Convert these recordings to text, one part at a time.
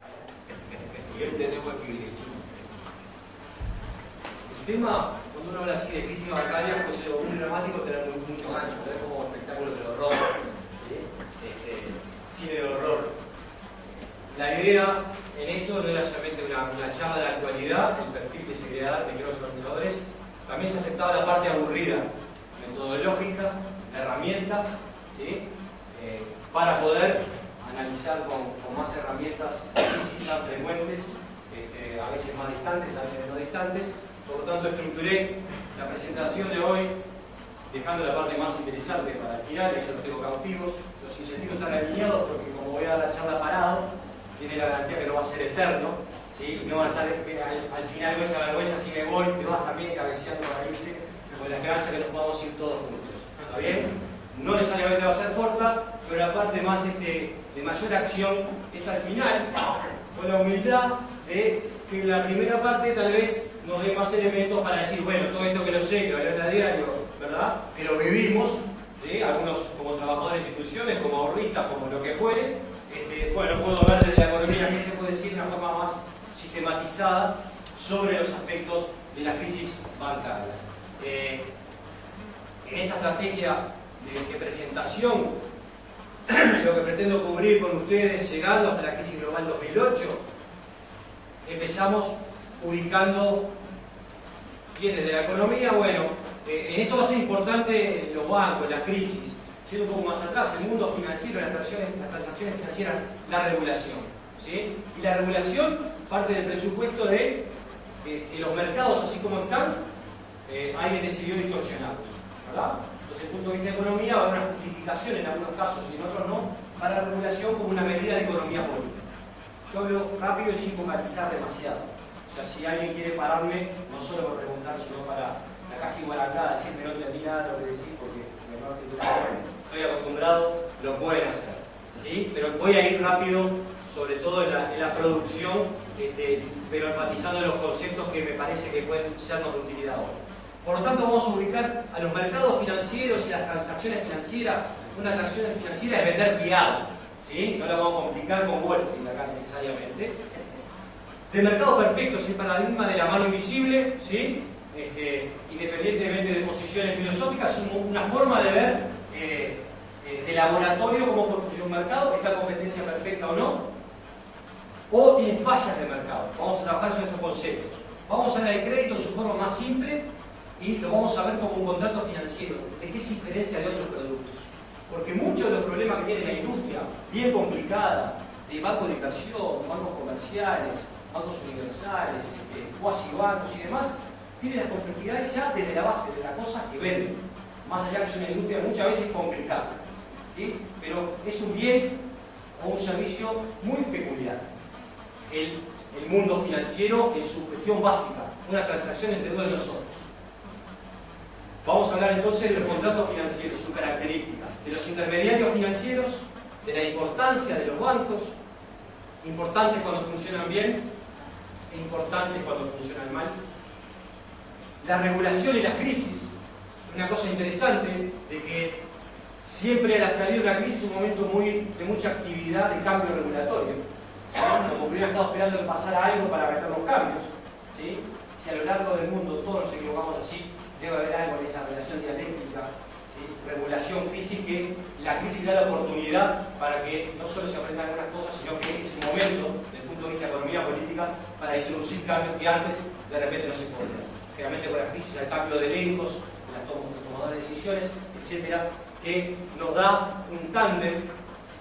Bien, tenemos equilibrio. El tema, cuando uno habla así de crisis bancaria, pues es muy dramático tener muchos años, ¿no? Es como espectáculos del horror, ¿sí? Cine de horror. La idea en esto no era solamente una charla de la actualidad, el perfil que se quería dar de los organizadores, también se aceptaba la parte aburrida, metodológica, herramientas, ¿sí? Para poder analizar con más herramientas crisis tan frecuentes, a veces más distantes, a veces no distantes. Por lo tanto, estructuré la presentación de hoy dejando la parte más interesante para el final, que yo los tengo cautivos. Los incentivos están alineados porque, como voy a dar la charla parado, tiene la garantía que no va a ser eterno, ¿sí? No van a estar al final con esa vergüenza si me voy, te vas también cabeceando para irse, con la esperanza que nos podamos ir todos juntos. ¿Está bien? No necesariamente va a ser corta, pero la parte más de mayor acción es al final, con la humildad de que la primera parte tal vez nos dé más elementos para decir, bueno, todo esto que lo sé, que lo veo a diario, ¿verdad? Que lo vivimos, ¿sí? Algunos como trabajadores de instituciones, como ahorristas, como lo que fuere, bueno, puedo ver desde la economía que se puede decir de una forma más sistematizada sobre los aspectos de las crisis bancarias. En esa estrategia de presentación, lo que pretendo cubrir con ustedes, llegando hasta la crisis global 2008, empezamos ubicando bien desde la economía. Bueno, en esto va a ser importante los bancos, la crisis. Siendo un poco más atrás, el mundo financiero, las transacciones financieras, la regulación, ¿sí? Y la regulación parte del presupuesto de que los mercados, así como están, alguien decidió distorsionarlos, ¿verdad? Entonces, desde el punto de vista de economía, va a haber una justificación en algunos casos y en otros no, para la regulación como una medida de economía política. Yo hablo rápido y sin focalizar demasiado. O sea, si alguien quiere pararme, no solo por preguntar, sino para la casi guaracada, decirme no entendí nada de lo que decís, porque estoy acostumbrado, lo pueden hacer, ¿sí? Pero voy a ir rápido, sobre todo en la producción, pero enfatizando en los conceptos que me parece que pueden sernos de utilidad ahora. Por lo tanto, vamos a ubicar a los mercados financieros y las transacciones financieras. Una transacción financiera es vender fiado, ¿sí? No la vamos a complicar con Wolfgang acá necesariamente. De mercado perfecto es el paradigma de la mano invisible, ¿sí? Independientemente de posiciones filosóficas, es una forma de ver de laboratorio cómo funciona un mercado, está competencia perfecta o no, o tiene fallas de mercado. Vamos a trabajar sobre estos conceptos. Vamos a ver el crédito en su forma más simple y lo vamos a ver como un contrato financiero. ¿De qué se diferencia de otros productos? Porque muchos de los problemas que tiene la industria, bien complicada, de bancos de inversión, bancos comerciales, bancos universales, cuasi bancos y demás, tiene las complejidades ya desde la base de la cosa que venden. Más allá que es una industria muchas veces complicada, ¿sí? Pero es un bien o un servicio muy peculiar. El mundo financiero en su cuestión básica, una transacción entre dos de nosotros. Vamos a hablar entonces de los contratos financieros, sus características, de los intermediarios financieros, de la importancia de los bancos, importantes cuando funcionan bien e importantes cuando funcionan mal. La regulación y la crisis, una cosa interesante de que siempre al salir de una crisis es un momento de mucha actividad de cambio regulatorio. Como hubiera estado esperando que pasara algo para meter los cambios, ¿sí? Si a lo largo del mundo todos nos equivocamos así, debe haber algo en esa relación dialéctica, ¿sí? Regulación, crisis, que la crisis da la oportunidad para que no solo se aprendan algunas cosas, sino que es el momento, desde el punto de vista de economía política, para introducir cambios que antes de repente no se podían. Generalmente con la crisis, el cambio de elencos, la toma de decisiones, etcétera, que nos da un tándem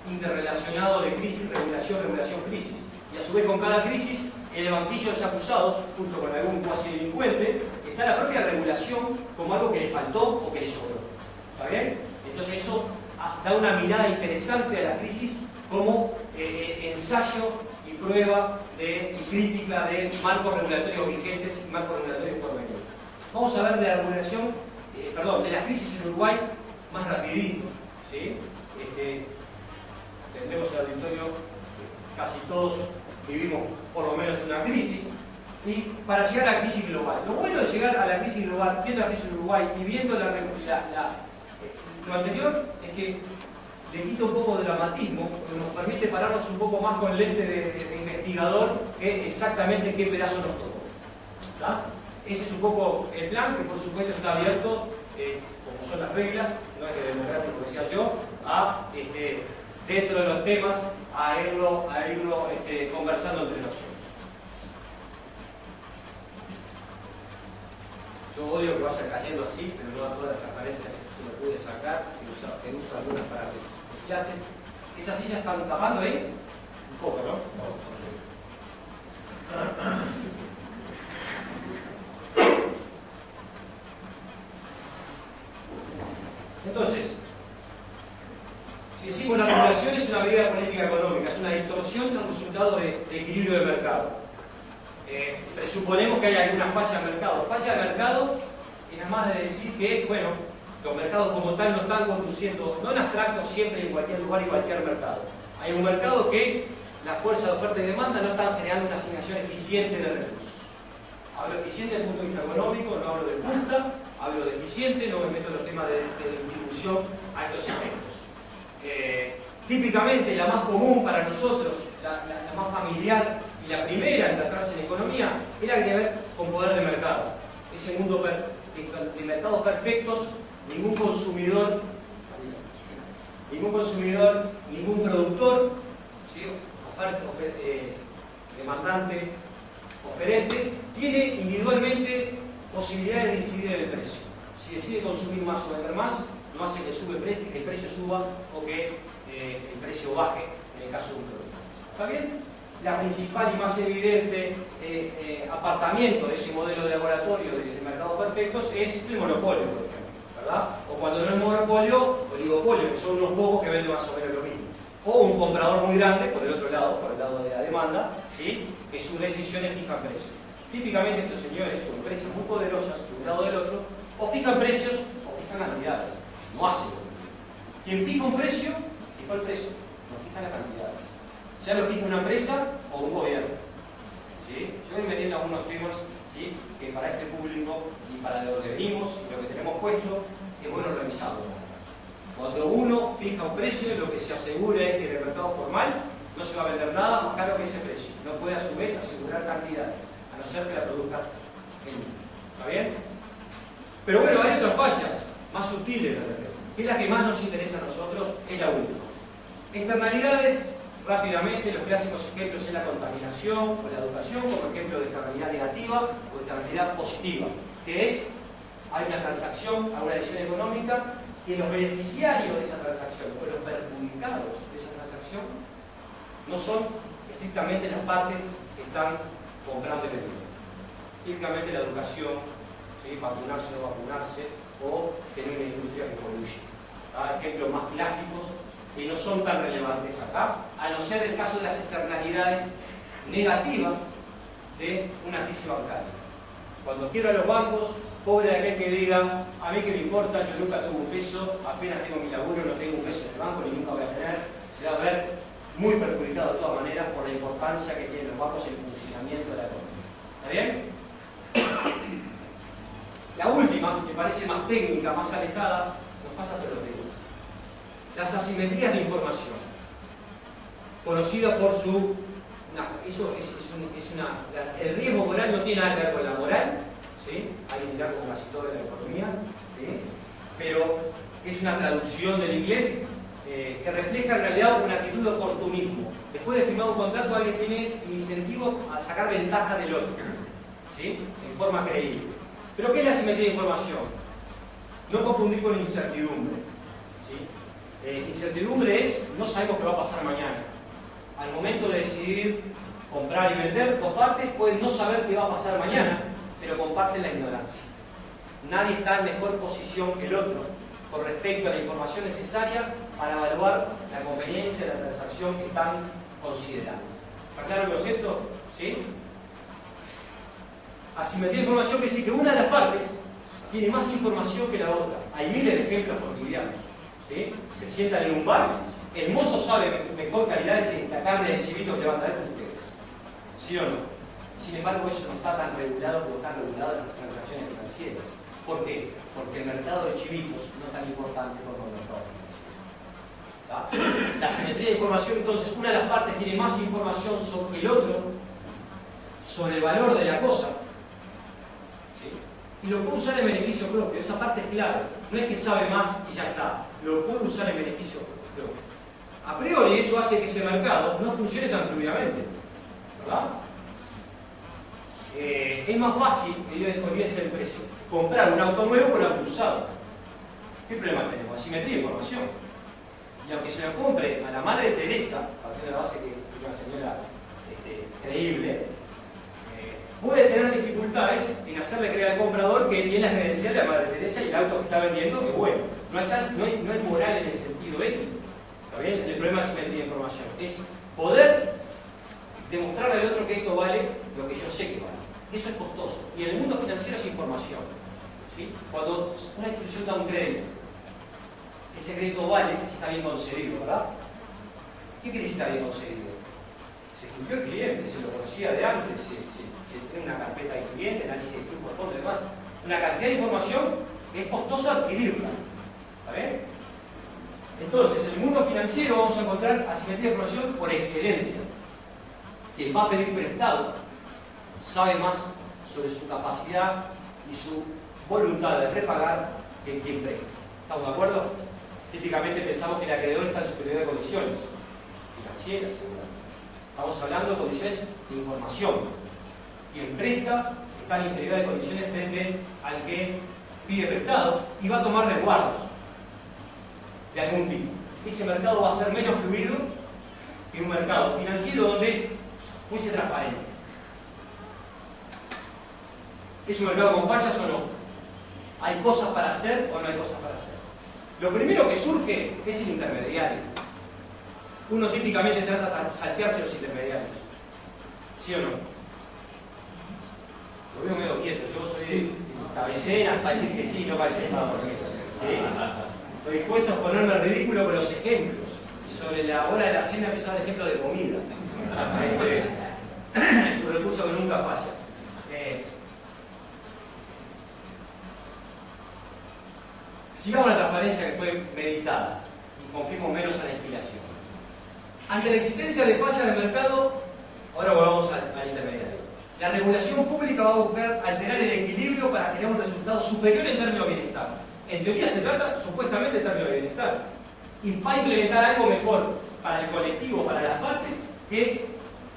interrelacionado de crisis, regulación, regulación, crisis. Y a su vez con cada crisis, en el banquillo de los acusados, junto con algún cuasi delincuente, está la propia regulación como algo que le faltó o que le sobró. ¿Está bien? Entonces eso da una mirada interesante a la crisis como ensayo y prueba y crítica de marcos regulatorios vigentes y marcos regulatorios por venir. Vamos a ver de la regulación, de la crisis en Uruguay más rapidito, ¿sí? Tendremos el auditorio, casi todos vivimos por lo menos una crisis, y para llegar a la crisis global. Lo bueno de llegar a la crisis global, viendo la crisis en Uruguay y viendo lo anterior, es que le quita un poco de dramatismo, nos permite pararnos un poco más con el lente de investigador que exactamente qué pedazo nos tocó. ¿Tá? Ese es un poco el plan, que por supuesto está abierto, como son las reglas, no es de democrático que sea yo, a, dentro de los temas, a irlo conversando entre nosotros. Yo odio que vaya cayendo así, pero no a todas las transparencias se lo pude sacar, que uso algunas para las clases. ¿Esas sillas están tapando ahí? Un poco, ¿no? Entonces, si decimos la regulación es una medida de política económica, es una distorsión del resultado de equilibrio de mercado. Presuponemos que hay alguna falla de mercado. Falla de mercado y nada más de decir que, bueno, los mercados como tal no están conduciendo, no en abstracto siempre en cualquier lugar y cualquier mercado. Hay un mercado que la fuerza de oferta y demanda no están generando una asignación eficiente de recursos. Hablo eficiente desde el punto de vista económico, no hablo de justa, hablo de eficiente, no me meto en los temas de distribución a estos efectos. Típicamente la más común para nosotros, la más familiar y la primera en tratarse en economía, es la que tiene que ver con poder de mercado. Ese mundo de mercados perfectos, ningún consumidor, ningún productor, ¿sí? Demandante, oferente, tiene individualmente posibilidades de incidir en el precio. Si decide consumir más o vender más, no hace que el precio suba o que el precio baje en el caso de un producto. ¿Está bien? La principal y más evidente apartamiento de ese modelo de laboratorio de mercados perfectos es el monopolio, por ejemplo, ¿verdad? O cuando no es monopolio, oligopolio, que son unos pocos que venden más o menos lo mismo. O un comprador muy grande, por el otro lado, por el lado de la demanda, ¿sí? Que sus decisiones fijan precios. Típicamente estos señores con empresas muy poderosas de un lado o del otro, o fijan precios o fijan cantidades. No hacen. Quien fija un precio, fija el precio, no fija la cantidad. Ya lo fija una empresa o un gobierno. ¿Sí? Yo voy metiendo algunos temas, ¿sí? Que para este público y para lo que venimos, lo que tenemos puesto, es bueno revisarlo. Cuando uno fija un precio, lo que se asegura es que en el mercado formal no se va a vender nada más caro que ese precio. No puede a su vez asegurar cantidades, a no ser que la produzca él mismo. ¿Está bien? Pero bueno, hay otras fallas más sutiles, que es la que más nos interesa a nosotros, es la última. Externalidades, rápidamente, los clásicos ejemplos es la contaminación o la educación, como ejemplo de externalidad negativa o externalidad positiva, que es, hay una transacción, hay una decisión económica, que los beneficiarios de esa transacción o los perjudicados de esa transacción no son estrictamente las partes que están comprando y vendiendo. Típicamente la educación, ¿sí? Vacunarse o no vacunarse, o tener una industria que poluye. Ejemplos más clásicos que no son tan relevantes acá, a no ser el caso de las externalidades negativas de una crisis bancaria. Cuando quiero a los bancos, pobre de aquel que diga, a mí que me importa, yo nunca tuve un peso, apenas tengo mi laburo, no tengo un peso en el banco, ni nunca voy a tener, se va a ver muy perjudicado de todas maneras por la importancia que tienen los bancos en el funcionamiento de la economía. ¿Está bien? La última, que parece más técnica, más alejada, nos pasa por lo que digo. Las asimetrías de información, conocida por su... el riesgo moral no tiene nada que ver con la moral, ¿sí? Hay que mirar como casi todo en la economía, ¿sí? Pero es una traducción del inglés que refleja en realidad una actitud de oportunismo. Después de firmar un contrato, alguien tiene el incentivo a sacar ventaja del otro, ¿sí? En forma creíble. ¿Pero qué es la asimetría de información? No confundir con incertidumbre, ¿sí? Incertidumbre es, no sabemos qué va a pasar mañana. Al momento de decidir comprar y vender, dos partes pueden no saber qué va a pasar mañana, pero comparten la ignorancia. Nadie está en mejor posición que el otro con respecto a la información necesaria para evaluar la conveniencia de la transacción que están considerando. ¿Está claro el concepto? ¿Sí? Asimetría de información quiere decir que una de las partes tiene más información que la otra. Hay miles de ejemplos cotidianos. ¿Sí? Se sientan en un bar, el mozo sabe mejor calidad de la carne del chivito que le van a dar que ustedes. ¿Sí o no? Sin embargo, eso no está tan regulado como están reguladas las transacciones financieras. ¿Por qué? Porque el mercado de chivitos no es tan importante como el mercado financiero. ¿tá? La simetría de información, entonces, una de las partes tiene más información sobre el otro, sobre el valor de la cosa, ¿sí? Y lo puede usar en beneficio propio. Esa parte es clave. No es que sabe más y ya está. Lo puede usar en beneficio propio. A priori, eso hace que ese mercado no funcione tan fluidamente, ¿verdad? Es más fácil, olvídense del precio, comprar un auto nuevo con un auto usado. ¿Qué problema tenemos? Asimetría de información. Y aunque se lo compre a la Madre Teresa, partiendo de la base que es una señora creíble, puede tener dificultades en hacerle creer al comprador que tiene las credenciales de la Madre Teresa y el auto que está vendiendo que es bueno. No hay moral en el sentido ético. ¿Está bien? El problema es asimetría de información. Es poder demostrarle al otro que esto vale lo que yo sé que vale. Eso es costoso. Y en el mundo financiero es información. ¿Sí? Cuando una institución da un crédito, ese crédito vale si está bien concedido, ¿verdad? ¿Qué quiere decir está bien concedido? Se estudió el cliente, se lo conocía de antes, se tiene una carpeta de cliente, análisis de flujo de fondo y demás. Una cantidad de información que es costosa adquirirla. ¿Está bien? Entonces, en el mundo financiero vamos a encontrar asimetría de información por excelencia. Quien va a pedir prestado sabe más sobre su capacidad y su voluntad de repagar que quien presta. ¿Estamos de acuerdo? Típicamente pensamos que el acreedor está en superioridad de condiciones financieras, seguramente. Estamos hablando de condiciones de información. Quien presta está en inferioridad de condiciones frente al que pide prestado y va a tomar resguardos de algún tipo. Ese mercado va a ser menos fluido que un mercado financiero donde fuese transparente. ¿Es un mercado con fallas o no? ¿Hay cosas para hacer o no hay cosas para hacer? Lo primero que surge es el intermediario. Uno típicamente trata de saltearse los intermediarios. ¿Sí o no? Lo veo medio quieto. Yo soy de cabecera para decir que sí, no para decir nada. ¿Sí? Estoy dispuesto a ponerme ridículo con los ejemplos. Y sobre la hora de la cena empezar el ejemplo de comida. Es un recurso que nunca falla. Sigamos la transparencia que fue meditada y confiemos menos a la inspiración. Ante la existencia de fallas del mercado, ahora volvamos al intermediario. La regulación pública va a buscar alterar el equilibrio para generar un resultado superior en términos de bienestar. En teoría se trata supuestamente de términos de bienestar. Y va a implementar algo mejor para el colectivo, para las partes, que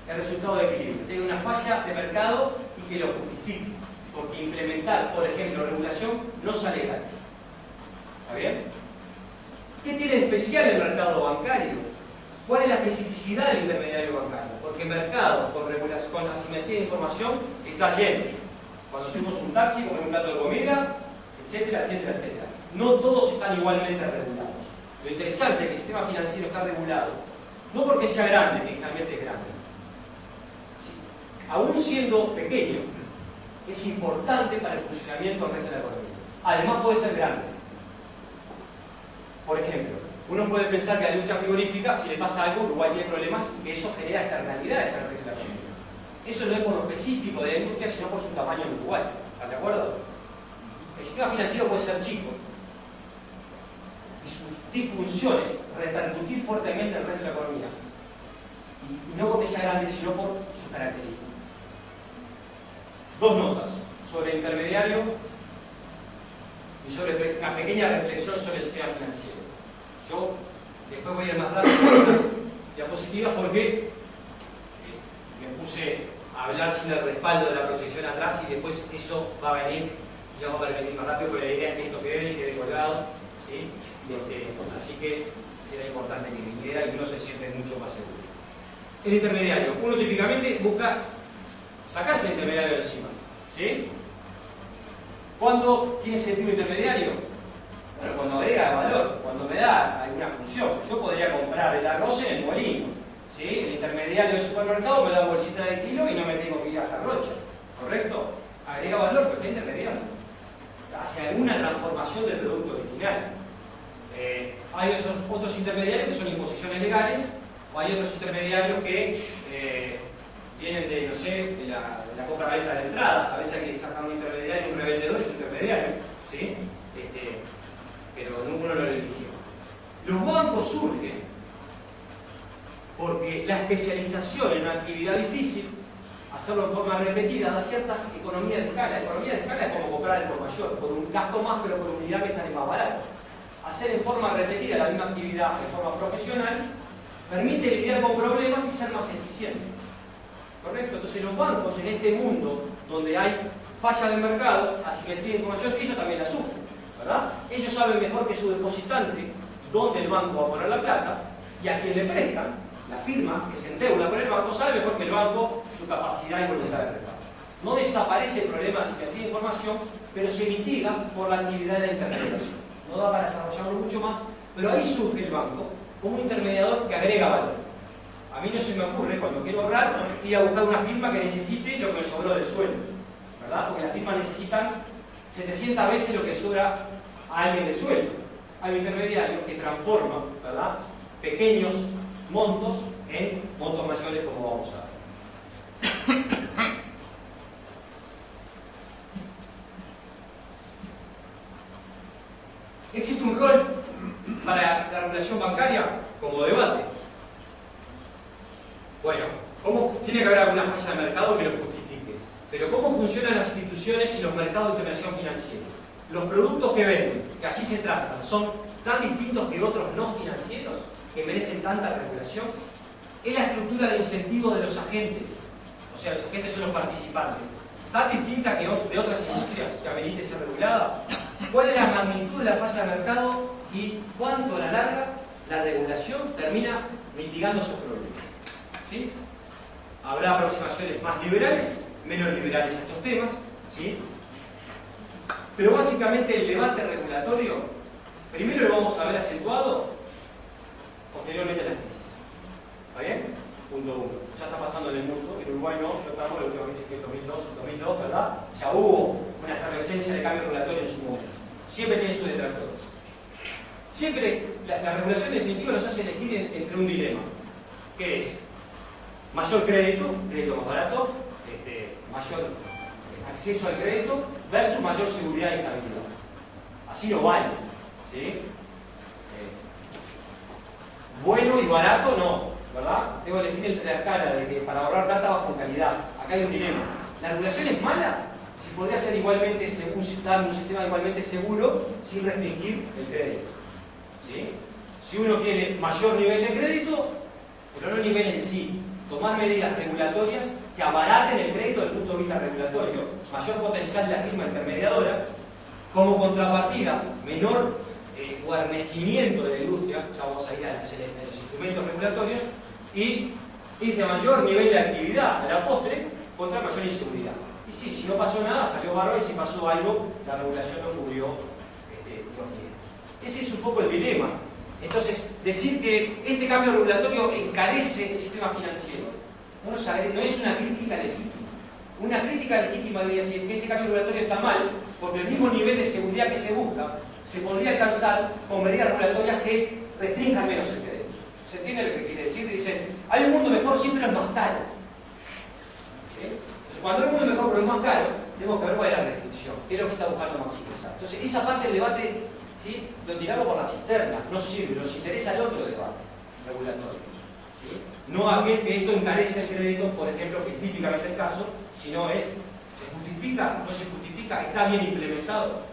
el resultado de equilibrio. Tiene una falla de mercado y que lo justifique. Porque implementar, por ejemplo, regulación no sale gratis. ¿Está bien? ¿Qué tiene de especial el mercado bancario? ¿Cuál es la especificidad del intermediario bancario? Porque mercados con asimetría de información está lleno. Cuando subimos un taxi, comemos un plato de comida, etcétera, etcétera, etcétera. No todos están igualmente regulados. Lo interesante es que el sistema financiero está regulado, no porque sea grande, que realmente es grande. Sí. Aún siendo pequeño, es importante para el funcionamiento del resto de la economía. Además puede ser grande. Por ejemplo, uno puede pensar que a la industria frigorífica, si le pasa algo, Uruguay tiene problemas y que eso genera externalidades en el resto de la economía. Eso no es por lo específico de la industria, sino por su tamaño en Uruguay. ¿Están de acuerdo? El sistema financiero puede ser chico y sus disfunciones repercutir fuertemente en el resto de la economía. Y no porque sea grande, sino por sus características. Dos notas sobre el intermediario y sobre una pequeña reflexión sobre el sistema financiero. Yo después voy a ir más rápido con las diapositivas porque me puse a hablar sin el respaldo de la proyección atrás y después eso va a venir y vamos a venir más rápido porque la idea es que esto quede colgado, ¿sí? Así que era importante que viniera y uno se siente mucho más seguro. El intermediario. Uno típicamente busca sacarse el intermediario de encima, ¿sí? ¿Cuándo tiene sentido intermediario? Bueno, cuando agrega valor, cuando me da alguna función. Yo podría comprar el arroz en el molino, ¿sí? El intermediario del supermercado me da bolsita de kilo y no me tengo que ir hasta Rocha, ¿correcto? Agrega valor, pero está intermediario. Hace alguna transformación del producto original. Hay otros intermediarios que son imposiciones legales, o hay otros intermediarios que vienen de, no sé, de la compra-venta de entradas. A veces hay que sacar un intermediario, un revendedor es un intermediario, ¿sí? Pero uno lo eligió. Los bancos surgen Porque la especialización en una actividad difícil, hacerlo en forma repetida, da ciertas economías de escala. Economía de escala es como comprar el por mayor, por un gasto más, pero por unidad que sale más barato. Hacer en forma repetida la misma actividad en forma profesional permite lidiar con problemas y ser más eficiente. ¿Correcto? Entonces los bancos en este mundo donde hay falla de mercado, asimetría de información, ellos también la sufren, ¿verdad? Ellos saben mejor que su depositante dónde el banco va a poner la plata y a quien le prestan, la firma que se endeuda con el banco, sabe mejor que el banco su capacidad y voluntad de respaldo. No desaparece el problema de asimetría de información, pero se mitiga por la actividad de la intermediación. No da para desarrollarlo mucho más, pero ahí surge el banco como un intermediador que agrega valor. A mí no se me ocurre, cuando quiero ahorrar, ir a buscar una firma que necesite lo que me sobró del sueldo, ¿verdad? Porque las firmas necesitan 700 veces lo que sobra a alguien del sueldo. Hay un intermediario que transforma, ¿verdad?, pequeños montos en montos mayores, como vamos a ver. ¿Existe un rol para la regulación bancaria como debate? Bueno, tiene que haber alguna falla de mercado que lo justifique. Pero ¿cómo funcionan las instituciones y los mercados de intermediación financiera? Los productos que venden, que allí se transan, son tan distintos que otros no financieros que merecen tanta regulación. ¿Es la estructura de incentivos de los agentes? O sea, los agentes son los participantes. ¿Tan distinta que de otras industrias que amerite ser regulada? ¿Cuál es la magnitud de la falla de mercado y cuánto a la larga la regulación termina mitigando esos problemas? ¿Sí? Habrá aproximaciones más liberales, menos liberales a estos temas, ¿sí? Pero básicamente el debate regulatorio, primero lo vamos a ver acentuado, posteriormente a la crisis. ¿Está bien? Punto 1. Ya está pasando en el mundo, en Uruguay no estamos, la última crisis que es 2002, ¿verdad? Ya hubo una efervescencia de cambio regulatorio en su momento. Siempre tiene sus detractores. Siempre la regulación definitiva nos hace elegir entre un dilema, que es mayor crédito más barato, mayor acceso al crédito, versus mayor seguridad y estabilidad. Así no vale, ¿sí? Bueno y barato no, ¿verdad? Tengo que elegir entre la escala de que para ahorrar plata vas con calidad. Acá hay un dilema. ¿La regulación es mala? Si podría ser igualmente dar un sistema igualmente seguro sin restringir el crédito, ¿sí? Si uno quiere mayor nivel de crédito, pero no nivel en sí, tomar medidas regulatorias que abaraten el crédito desde el punto de vista regulatorio, mayor potencial de la firma intermediadora, como contrapartida, menor guarnecimiento de la industria, ya vamos a ir a los instrumentos regulatorios, y ese mayor nivel de actividad a la postre contra mayor inseguridad. Y sí, si no pasó nada, salió bárbaro, y si pasó algo, la regulación no cubrió los riesgos. Ese es un poco el dilema. Entonces, decir que este cambio regulatorio encarece el sistema financiero no es una crítica legítima. Una crítica legítima debería decir que ese cambio regulatorio está mal, porque el mismo nivel de seguridad que se busca se podría alcanzar con medidas regulatorias que restrinjan menos el crédito. ¿Se entiende lo que quiere decir? Dicen, hay un mundo mejor, siempre es más caro. ¿Sí? Entonces, cuando hay un mundo mejor pero es más caro, tenemos que ver cuál es la restricción, qué es lo que está buscando maximizar. Entonces, esa parte del debate, ¿sí?, lo tiramos por la cisterna, no sirve, nos interesa el otro debate regulatorio. ¿Sí? No aquel que esto encarece el crédito, por ejemplo, que es típicamente el caso, sino es, ¿se justifica? ¿No se justifica? ¿Está bien implementado?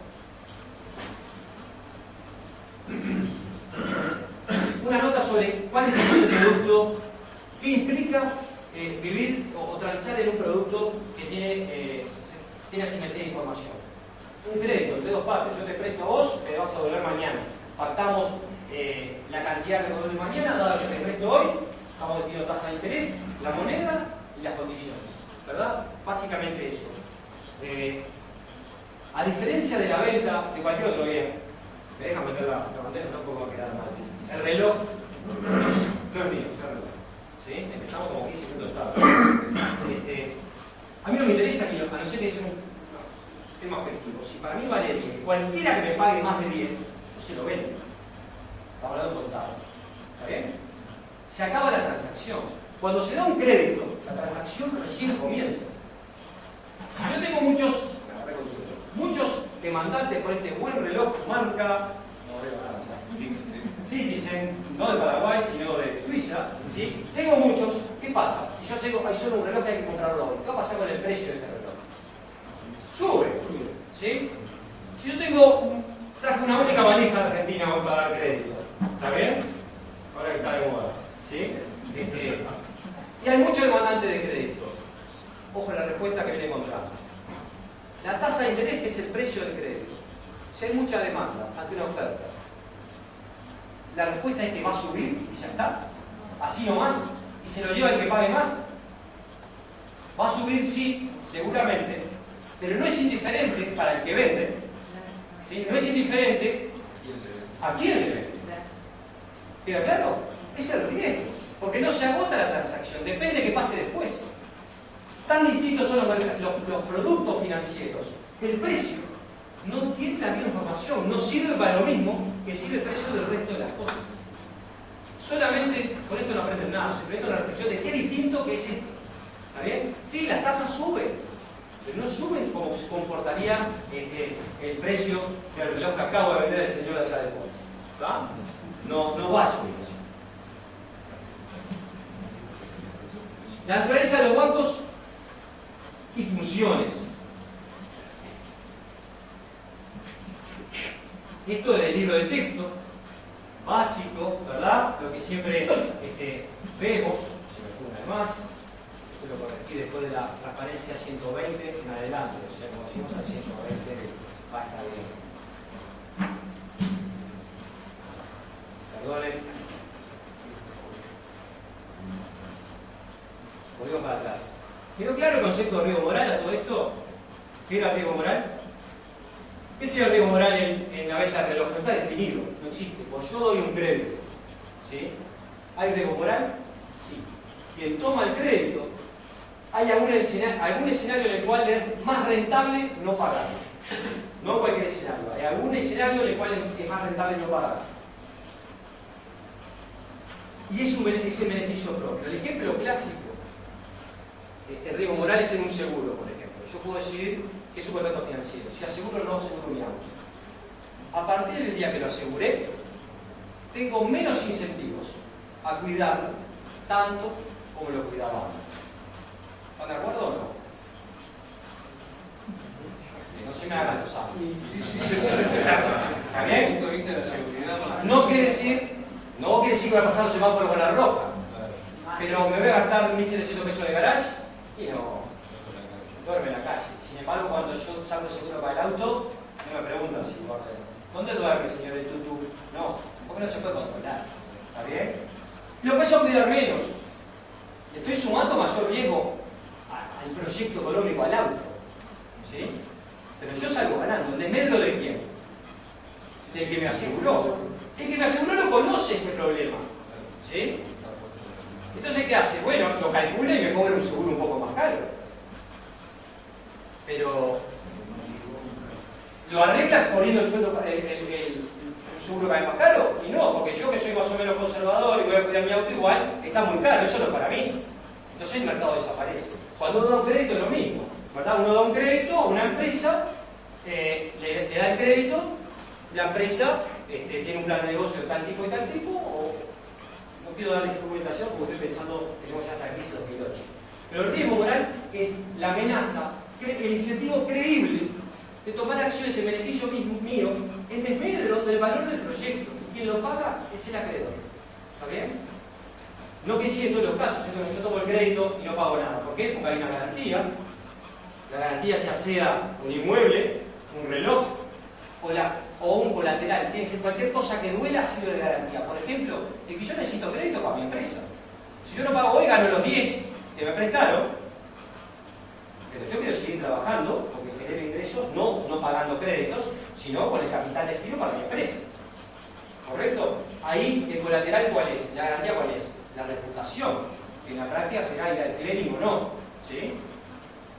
Una nota sobre cuál es el producto, qué implica vivir o transar en un producto que tiene asimetría de información. Un crédito de dos partes, yo te presto a vos, te vas a devolver mañana. Pactamos la cantidad que devuelve mañana, dado que te presto hoy, estamos definiendo tasa de interés, la moneda y las condiciones, ¿verdad? Básicamente eso. A diferencia de la venta de cualquier otro bien, me dejan meter la bandera, no puedo quedar mal. El reloj no es mío, es el reloj. ¿Sí? Empezamos como 15 minutos tarde. A mí no me interesa que a no ser que sea un tema efectivo. Si para mí vale 10, cualquiera que me pague más de 10, yo se lo vendo. Estamos hablando de contado. ¿Está bien? Se acaba la transacción. Cuando se da un crédito, la transacción recién comienza. Si yo tengo muchos demandantes por este buen reloj marca no veo nada. Citizen, no de Paraguay, sino de Suiza, ¿sí? Tengo muchos, ¿qué pasa? Y yo tengo, hay solo un reloj que hay que comprarlo hoy. ¿Qué va a pasar con el precio de este reloj? Sube, ¿sí? Si yo traje una única valija de Argentina hoy para dar crédito, ¿está bien? Ahora que está de moda, ¿sí? Y hay muchos demandantes de crédito. Ojo la respuesta que viene a encontrar. La tasa de interés es el precio del crédito. Si hay mucha demanda ante una oferta, la respuesta es que va a subir y ya está. Así nomás. Y se lo lleva el que pague más. Va a subir, sí, seguramente. Pero no es indiferente para el que vende. ¿Sí? No es indiferente a quién le vende. ¿Queda claro? Es el riesgo. Porque no se agota la transacción. Depende de que pase después. Tan distintos son los productos financieros. El precio no tiene la misma información. No sirve para lo mismo que sirve el precio del resto de las cosas. Solamente, con esto no aprenden nada, simplemente una reflexión de qué distinto que es esto. ¿Está bien? Sí, las tasas suben, pero no suben como se comportaría el precio del reloj que acabo de vender el señor allá de fondo. ¿Está? No va a subir eso. La naturaleza de los bancos y funciones. Esto del libro de texto básico, ¿verdad? Lo que siempre vemos, se me fue una más, esto lo corregí después de la transparencia 120 en adelante, o sea, como decimos a 120 va a estar bien. Perdonen. Volvemos para atrás. ¿Quedó claro el concepto de riesgo moral a todo esto? ¿Qué era riesgo moral? ¿Qué sería el riesgo moral en la venta de reloj? No está definido, no existe. Pues yo doy un crédito, ¿sí? ¿Hay riesgo moral? Sí. Quien toma el crédito, hay algún escenario en el cual es más rentable no pagarlo. No cualquier escenario. Hay algún escenario en el cual es más rentable no pagarlo. Y es el beneficio propio. El ejemplo clásico, el riesgo moral es en un seguro, por ejemplo. Yo puedo decidir que es un contrato financiero. Si aseguro o no aseguro mi auto. A partir del día que lo aseguré, tengo menos incentivos a cuidarlo tanto como lo cuidaba antes. ¿Están de acuerdo o no? No se me hagan los amos. ¿Está bien? No quiere decir que voy a pasar los semáforos con la roja. Pero me voy a gastar 1.700 pesos de garage y no duerme en la calle. Sin embargo, cuando yo salgo seguro para el auto, no me preguntan si ¿dónde duerme, señor del tutú? No, porque no se puede controlar. ¿Está bien? Lo empiezo a cuidar menos. Estoy sumando mayor riesgo al proyecto económico, al auto. ¿Sí? Pero yo salgo ganando. ¿En desmedro de quién? Del que me aseguró. El que me aseguró no conoce este problema. ¿Sí? Entonces, ¿qué hace? Bueno, lo calcula y me cobra un seguro un poco más caro. Pero ¿lo arreglas poniendo el seguro que es más caro? Y no, porque yo que soy más o menos conservador y voy a cuidar mi auto igual, está muy caro, eso no es para mí. Entonces el mercado desaparece. Cuando uno da un crédito es lo mismo, ¿verdad? Uno da un crédito a una empresa, le da el crédito, la empresa tiene un plan de negocio de tal tipo y tal tipo, o no quiero darle instrumentación porque estoy pensando que tenemos ya esta crisis 2008. Pero el riesgo moral es la amenaza, el incentivo creíble de tomar acciones en beneficio mío en desmedro del valor del proyecto. Y quien lo paga es el acreedor. ¿Está bien? No que sí en todos los casos, yo tomo el crédito y no pago nada. ¿Por qué? Porque hay una garantía. La garantía ya sea un inmueble, un reloj o un colateral. Tiene que ser cualquier cosa que duela sirve de garantía. Por ejemplo, el que yo necesito crédito para mi empresa. Si yo no pago hoy, gano los 10 que me prestaron, pero yo quiero seguir trabajando porque genero ingresos, no pagando créditos, sino con el capital destino para mi empresa. ¿Correcto? Ahí el colateral, ¿cuál es? La garantía, ¿cuál es? La reputación, que en la práctica será ir al clearing o no. ¿Sí?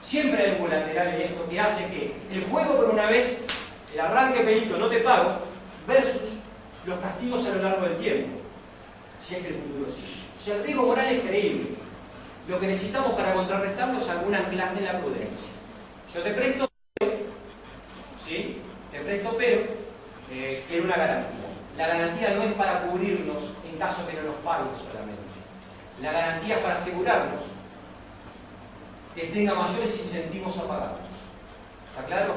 Siempre hay un colateral en esto que hace que el juego por una vez, el arranque pelito no te pago, versus los castigos a lo largo del tiempo. Si es que el futuro sigue. Si el riesgo moral es creíble, lo que necesitamos para contrarrestarlo es algún anclaje en la prudencia. Yo te presto, ¿sí? Te presto, pero quiero una garantía. La garantía no es para cubrirnos en caso que no nos paguen solamente. La garantía es para asegurarnos que tenga mayores incentivos a pagarnos. ¿Está claro?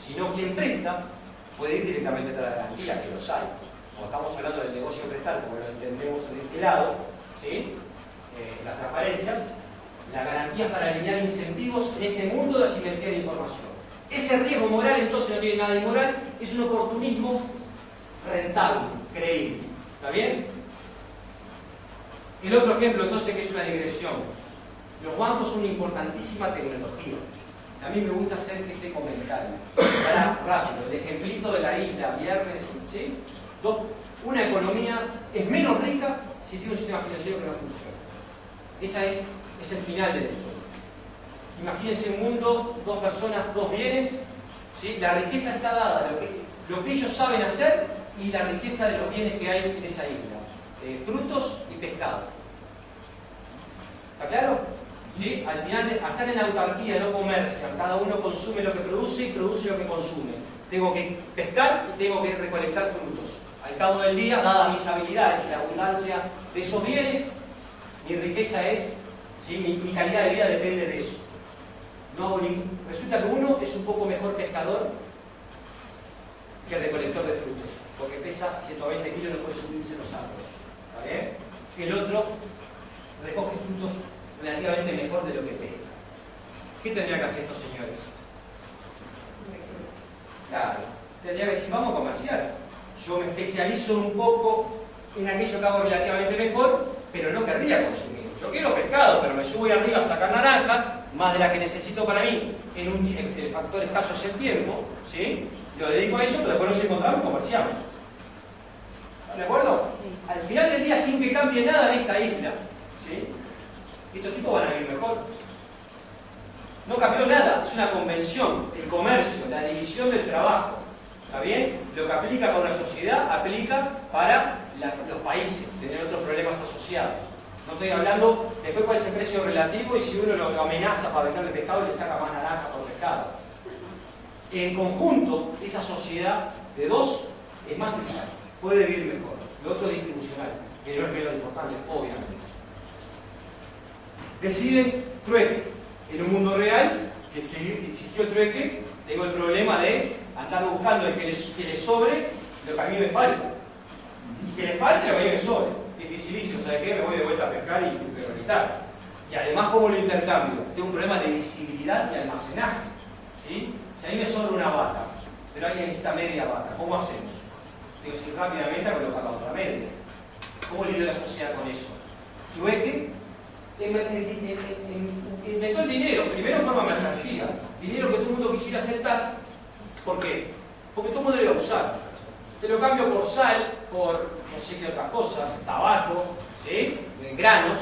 Si no, quien presta puede ir directamente a la garantía, que los hay. Como estamos hablando del negocio prestar, como lo entendemos de este lado, ¿sí? Las transparencias, la garantía es para alinear incentivos en este mundo de asimetría de información. Ese riesgo moral entonces no tiene nada de inmoral, es un oportunismo rentable, creíble. ¿Está bien? El otro ejemplo entonces, que es una digresión. Los bancos son una importantísima tecnología. A mí me gusta hacer este comentario. Para rápido, el ejemplito de la isla, viernes, ¿sí? Una economía es menos rica si tiene un sistema financiero que no funciona. Es el final de la historia. Imagínense un mundo, dos personas, dos bienes, ¿sí? La riqueza está dada, lo que ellos saben hacer y la riqueza de los bienes que hay en esa isla. Frutos y pescado. ¿Está claro? ¿Sí? Al final, están en autarquía, no comercian. Cada uno consume lo que produce y produce lo que consume. Tengo que pescar y tengo que recolectar frutos. Al cabo del día, dadas mis habilidades y la abundancia de esos bienes, mi riqueza es, ¿sí? mi calidad de vida depende de eso. Resulta que uno es un poco mejor pescador que el recolector de frutos, porque pesa 120 kilos y no puede subirse los árboles. ¿Está bien? El otro recoge frutos relativamente mejor de lo que pesca. ¿Qué tendría que hacer estos señores? Claro, tendría que decir, vamos a comerciar. Yo me especializo un poco en aquello que hago relativamente mejor, pero no querría consumir. Yo quiero pescado, pero me subo ahí arriba a sacar naranjas, más de la que necesito para mí, en factor escaso es el tiempo, ¿sí? Lo dedico a eso, pero después nos encontramos y comerciamos. ¿De acuerdo? Sí. Al final del día, sin que cambie nada en esta isla, ¿sí? Estos tipos van a vivir mejor. No cambió nada, es una convención, el comercio, la división del trabajo. ¿Está bien? Lo que aplica para una sociedad, aplica para los países, tener otros problemas asociados. No estoy hablando después cuál es el precio relativo y si uno lo amenaza para venderle pescado y le saca más naranja por pescado. En conjunto, esa sociedad de dos es más rica, puede vivir mejor. Lo otro es distribucional, que no es menos importante, obviamente. Deciden trueque. En un mundo real, que si existió el trueque, tengo el problema de andar buscando el que le sobre lo que a mí me falta. Y que le falte lo que a mí me sobre. Dificilísimo, ¿sabe qué? Me voy de vuelta a pescar y prioritar. Y además, ¿cómo lo intercambio? Tengo un problema de visibilidad y almacenaje. ¿Sí? Si a mí me sobra una vaca, pero alguien necesita media vaca, ¿cómo hacemos? Tengo que ir rápidamente a colocar la otra media. ¿Cómo lidio la sociedad con eso? Trueque inventó el dinero, primero en forma mercancía, dinero que todo el mundo quisiera aceptar. ¿Por qué? Porque todo el mundo lo iba a usar. Te lo cambio por sal, por no sé qué otras cosas, tabaco, ¿sí? Granos,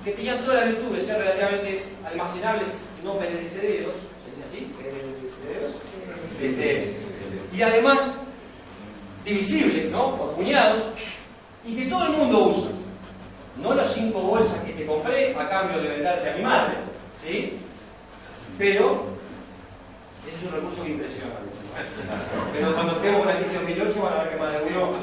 que tenían todas las virtudes, sean relativamente almacenables y no perecederos. ¿Se dice así? ¿Perecederos? Y además, divisibles, ¿no? Por puñados, y que todo el mundo usa. No las 5 bolsas que te compré a cambio de venderte a mi madre, ¿sí? Pero ese es un recurso que impresiona. Pero cuando estemos con la crisis de 2008 van a ver que más de uno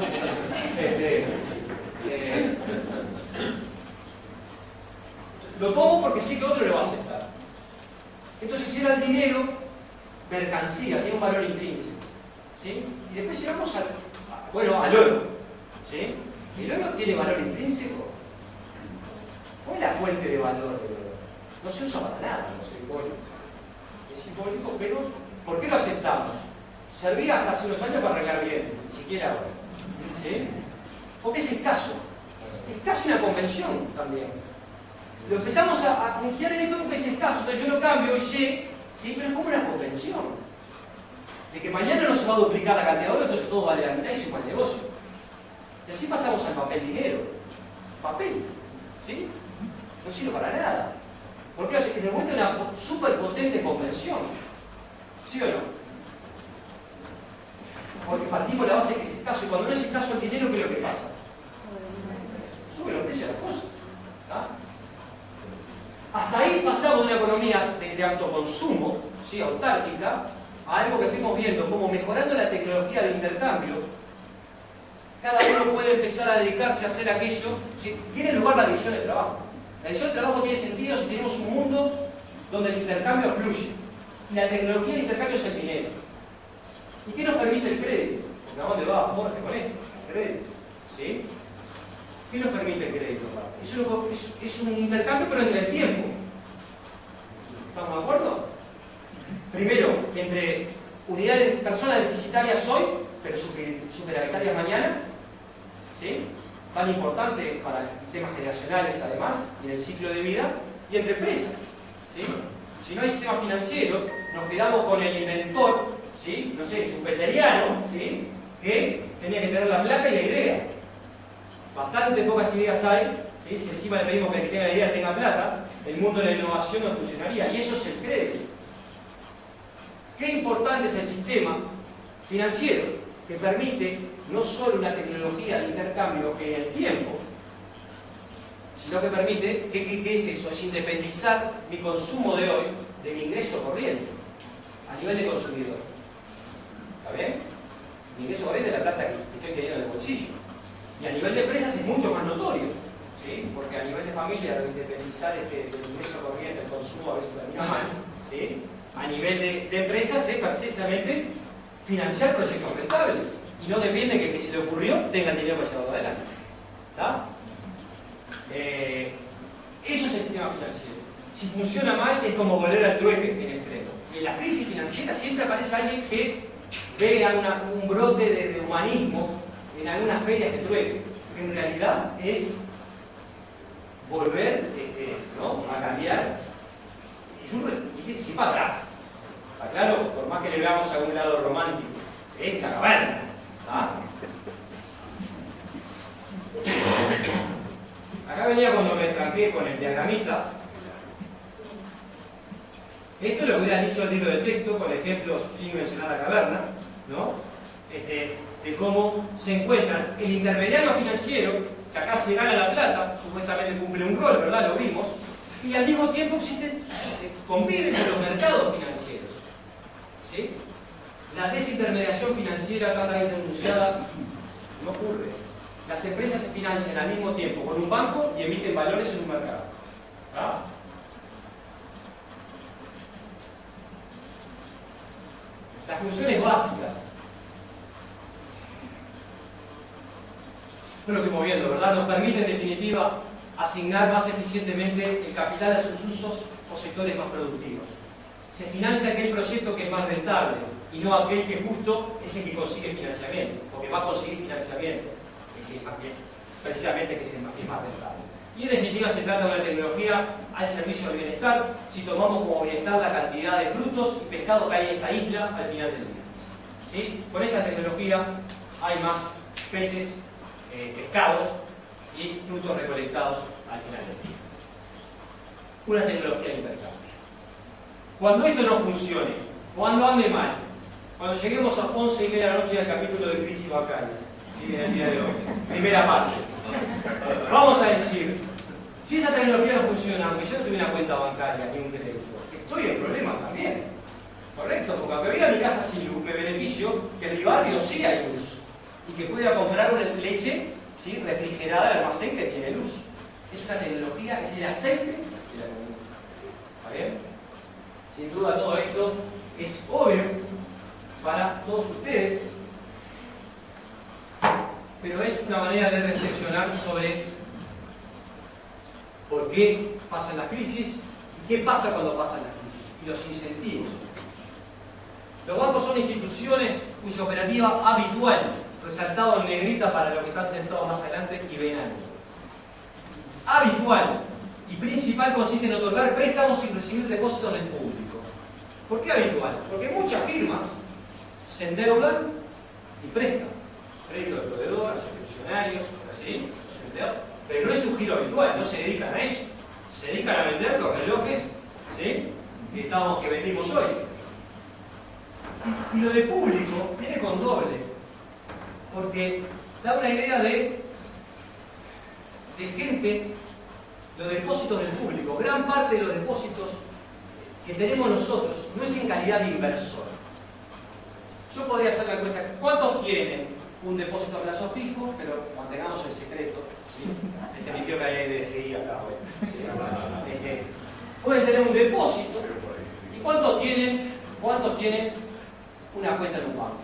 lo tomo porque sé que otro lo va a aceptar. Entonces, si era el dinero, mercancía, tiene un valor intrínseco, ¿sí? Y después llegamos al oro, ¿sí? ¿El oro tiene valor intrínseco? ¿Cuál es la fuente de valor del oro? No se usa para nada, no es simbólico. Es simbólico, pero ¿por qué lo aceptamos? Servía hasta hace unos años para arreglar bien, ni siquiera ahora. ¿Sí? Porque es escaso. Es casi una convención también. Lo empezamos a confiar en esto porque es escaso, entonces yo lo cambio y sé, ¿sí? Pero es como una convención. De que mañana no se va a duplicar la cantidad de oro, entonces todo vale la mitad y se va al negocio. Y así pasamos al papel dinero. Papel. ¿Sí? No sirve para nada. Porque es de vuelta una súper potente convención. ¿Sí o no? Porque partimos de la base de que es escaso. Y cuando no es escaso el dinero, ¿qué es lo que pasa? Sube los precios de las cosas. ¿Ah? Hasta ahí pasamos de una economía de autoconsumo, ¿sí? Autárquica, a algo que fuimos viendo como mejorando la tecnología de intercambio. cada uno puede empezar a dedicarse a hacer aquello. ¿Sí? Tiene lugar la división del trabajo. La división del trabajo tiene sentido si tenemos un mundo donde el intercambio fluye. Y la tecnología de intercambio es el dinero. ¿Y qué nos permite el crédito? Porque ¿a dónde va Jorge con esto? El crédito. ¿Sí? ¿Qué nos permite el crédito? Es un intercambio, pero en el tiempo. ¿Estamos de acuerdo? Primero, entre unidades, personas deficitarias hoy, pero superavitarias mañana. ¿Sí? Tan importante para temas generacionales, además, y en el ciclo de vida. Y entre empresas. ¿Sí? Si no hay sistema financiero, nos quedamos con el inventor, ¿sí? No sé, schumpeteriano, ¿sí? Que tenía que tener la plata y la idea. Bastante pocas ideas hay, ¿sí? Si encima le pedimos que el que tenga la idea tenga plata, el mundo de la innovación no funcionaría. Y eso es el crédito. Qué importante es el sistema financiero que permite no solo una tecnología de intercambio en el tiempo, sino que permite, ¿qué es eso? Es independizar mi consumo de hoy de mi ingreso corriente a nivel de consumidor. ¿Está bien? Mi ingreso corriente es la plata que estoy teniendo en el bolsillo. Y a nivel de empresas es mucho más notorio, ¿sí? Porque a nivel de familia, independizar el ingreso corriente, el consumo a veces termina mal, ¿sí? A nivel de empresas es precisamente financiar proyectos rentables. Y no depende que el que se le ocurrió tenga el dinero para llevarlo adelante. ¿Está? Eso es el sistema financiero. Si funciona mal es como volver al trueque en extremo. Y en la crisis financiera siempre aparece alguien que ve un brote de humanismo en algunas ferias de trueque, que en realidad es volver ¿no? a cambiar y sin para atrás. ¿Está claro? Por más que le veamos a un lado romántico, es caverna. Acá venía cuando me tranqué con el diagramita. Esto es lo que hubiera dicho el libro de texto, con ejemplos sin mencionar la caverna, ¿no? De cómo se encuentran el intermediario financiero, que acá se gana la plata, supuestamente cumple un rol, ¿verdad? Lo vimos, y al mismo tiempo conviven con los mercados financieros. ¿Sí? La desintermediación financiera, cada vez denunciada, no ocurre. Las empresas se financian al mismo tiempo con un banco y emiten valores en un mercado. ¿Ah? Las funciones básicas. No lo estoy moviendo, ¿verdad? Nos permite, en definitiva, asignar más eficientemente el capital a sus usos o sectores más productivos. Se financia aquel proyecto que es más rentable y no aquel que justo es el que consigue financiamiento, o que va a conseguir financiamiento, precisamente que es más rentable. Y en definitiva se trata de una tecnología al servicio del bienestar, si tomamos como bienestar la cantidad de frutos y pescado que hay en esta isla al final del día. ¿Sí? Con esta tecnología hay más peces, pescados y frutos recolectados al final del día. Una tecnología de intercambio. Cuando esto no funcione, cuando ande mal, cuando lleguemos a 11:30 de la noche del capítulo de crisis bancarias, ¿sí? En el día de hoy, primera parte, vamos a decir, si esa tecnología no funciona, aunque yo no tuviera una cuenta bancaria ni un crédito, estoy en problemas también, ¿correcto? Porque aunque viva mi casa sin luz, me beneficio que en mi barrio sí hay luz y que pueda comprar una leche, ¿sí? refrigerada al almacén que tiene luz. Es una tecnología, es el aceite de la economía. ¿Está bien? Sin duda todo esto es obvio para todos ustedes, pero es una manera de reflexionar sobre por qué pasan las crisis y qué pasa cuando pasan las crisis y los incentivos. Los bancos son instituciones cuya operativa habitual, resaltado en negrita para los que están sentados más adelante y ven algo. Habitual y principal consiste en otorgar préstamos y recibir depósitos del público. ¿Por qué habitual? Porque muchas firmas se endeudan y prestan. Crédito de proveedor, a sus funcionarios, ¿sí? Pero no es su giro habitual, no se dedican a eso. Se dedican a vender los relojes, ¿sí? que vendimos hoy. Y lo de público viene con doble, porque da una idea de gente, los depósitos del público. Gran parte de los depósitos que tenemos nosotros no es en calidad de inversor. Yo podría hacer la encuesta, ¿cuántos tienen un depósito a plazo fijo, pero mantengamos el secreto, ¿sí? Mi tío que hay de DGI acá, bueno, ¿sí? Pueden tener un depósito. ¿Y cuántos tienen una cuenta en un banco?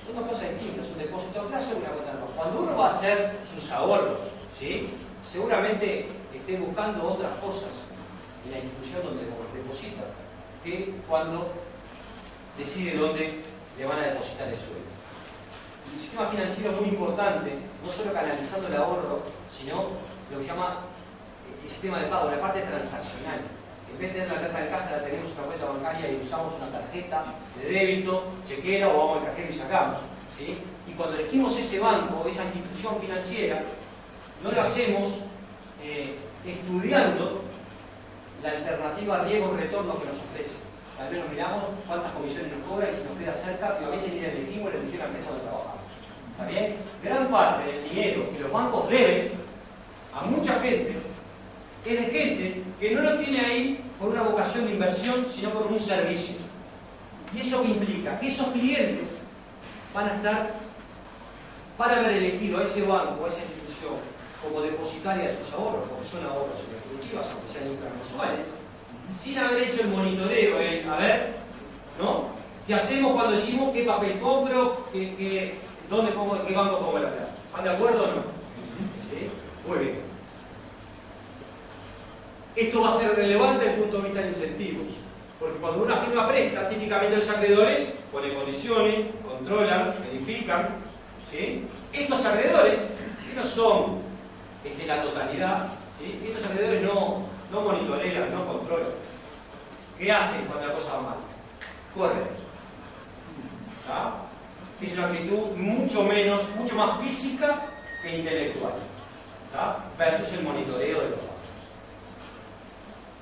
Son dos cosas distintas, un depósito a plazo y una cuenta en un banco. Cuando uno va a hacer sus ahorros, ¿sí? Seguramente esté buscando otras cosas en la institución donde deposita que cuando decide dónde le van a depositar el sueldo. El sistema financiero es muy importante, no solo canalizando el ahorro, sino lo que se llama el sistema de pago, la parte transaccional. En vez de tener la plata en casa, la tenemos en una cuenta bancaria y usamos una tarjeta de débito, chequera o vamos al cajero y sacamos, ¿sí? Y cuando elegimos ese banco, esa institución financiera, no lo hacemos estudiando la alternativa riesgo-retorno que nos ofrece. Tal vez nos miramos cuántas comisiones nos cobra y si nos queda cerca, pero a veces ni la elegimos la empresa donde trabajamos. ¿Está bien? Gran parte del dinero que los bancos deben a mucha gente es de gente que no lo tiene ahí por una vocación de inversión, sino por un servicio. ¿Y eso qué implica? Que esos clientes van a haber elegido a ese banco, a esa institución, como depositaria de sus ahorros, porque son ahorros en definitiva, aunque sean intramensuales, sin haber hecho el monitoreo, a ver, ¿no? ¿Qué hacemos cuando decimos qué papel compro, dónde pongo, qué banco pongo la plata? ¿Están de acuerdo o no? ¿Sí? Muy bien. Esto va a ser relevante desde el punto de vista de incentivos, porque cuando una firma presta, típicamente los acreedores ponen condiciones, controlan, verifican, ¿sí? Estos acreedores, que no son la totalidad, ¿sí? Estos acreedores no monitorean, no controlan. ¿Qué hacen cuando la cosa va mal? Corren. ¿Tá? Es una actitud mucho más física que intelectual. ¿Tá? Versus el monitoreo de los bancos.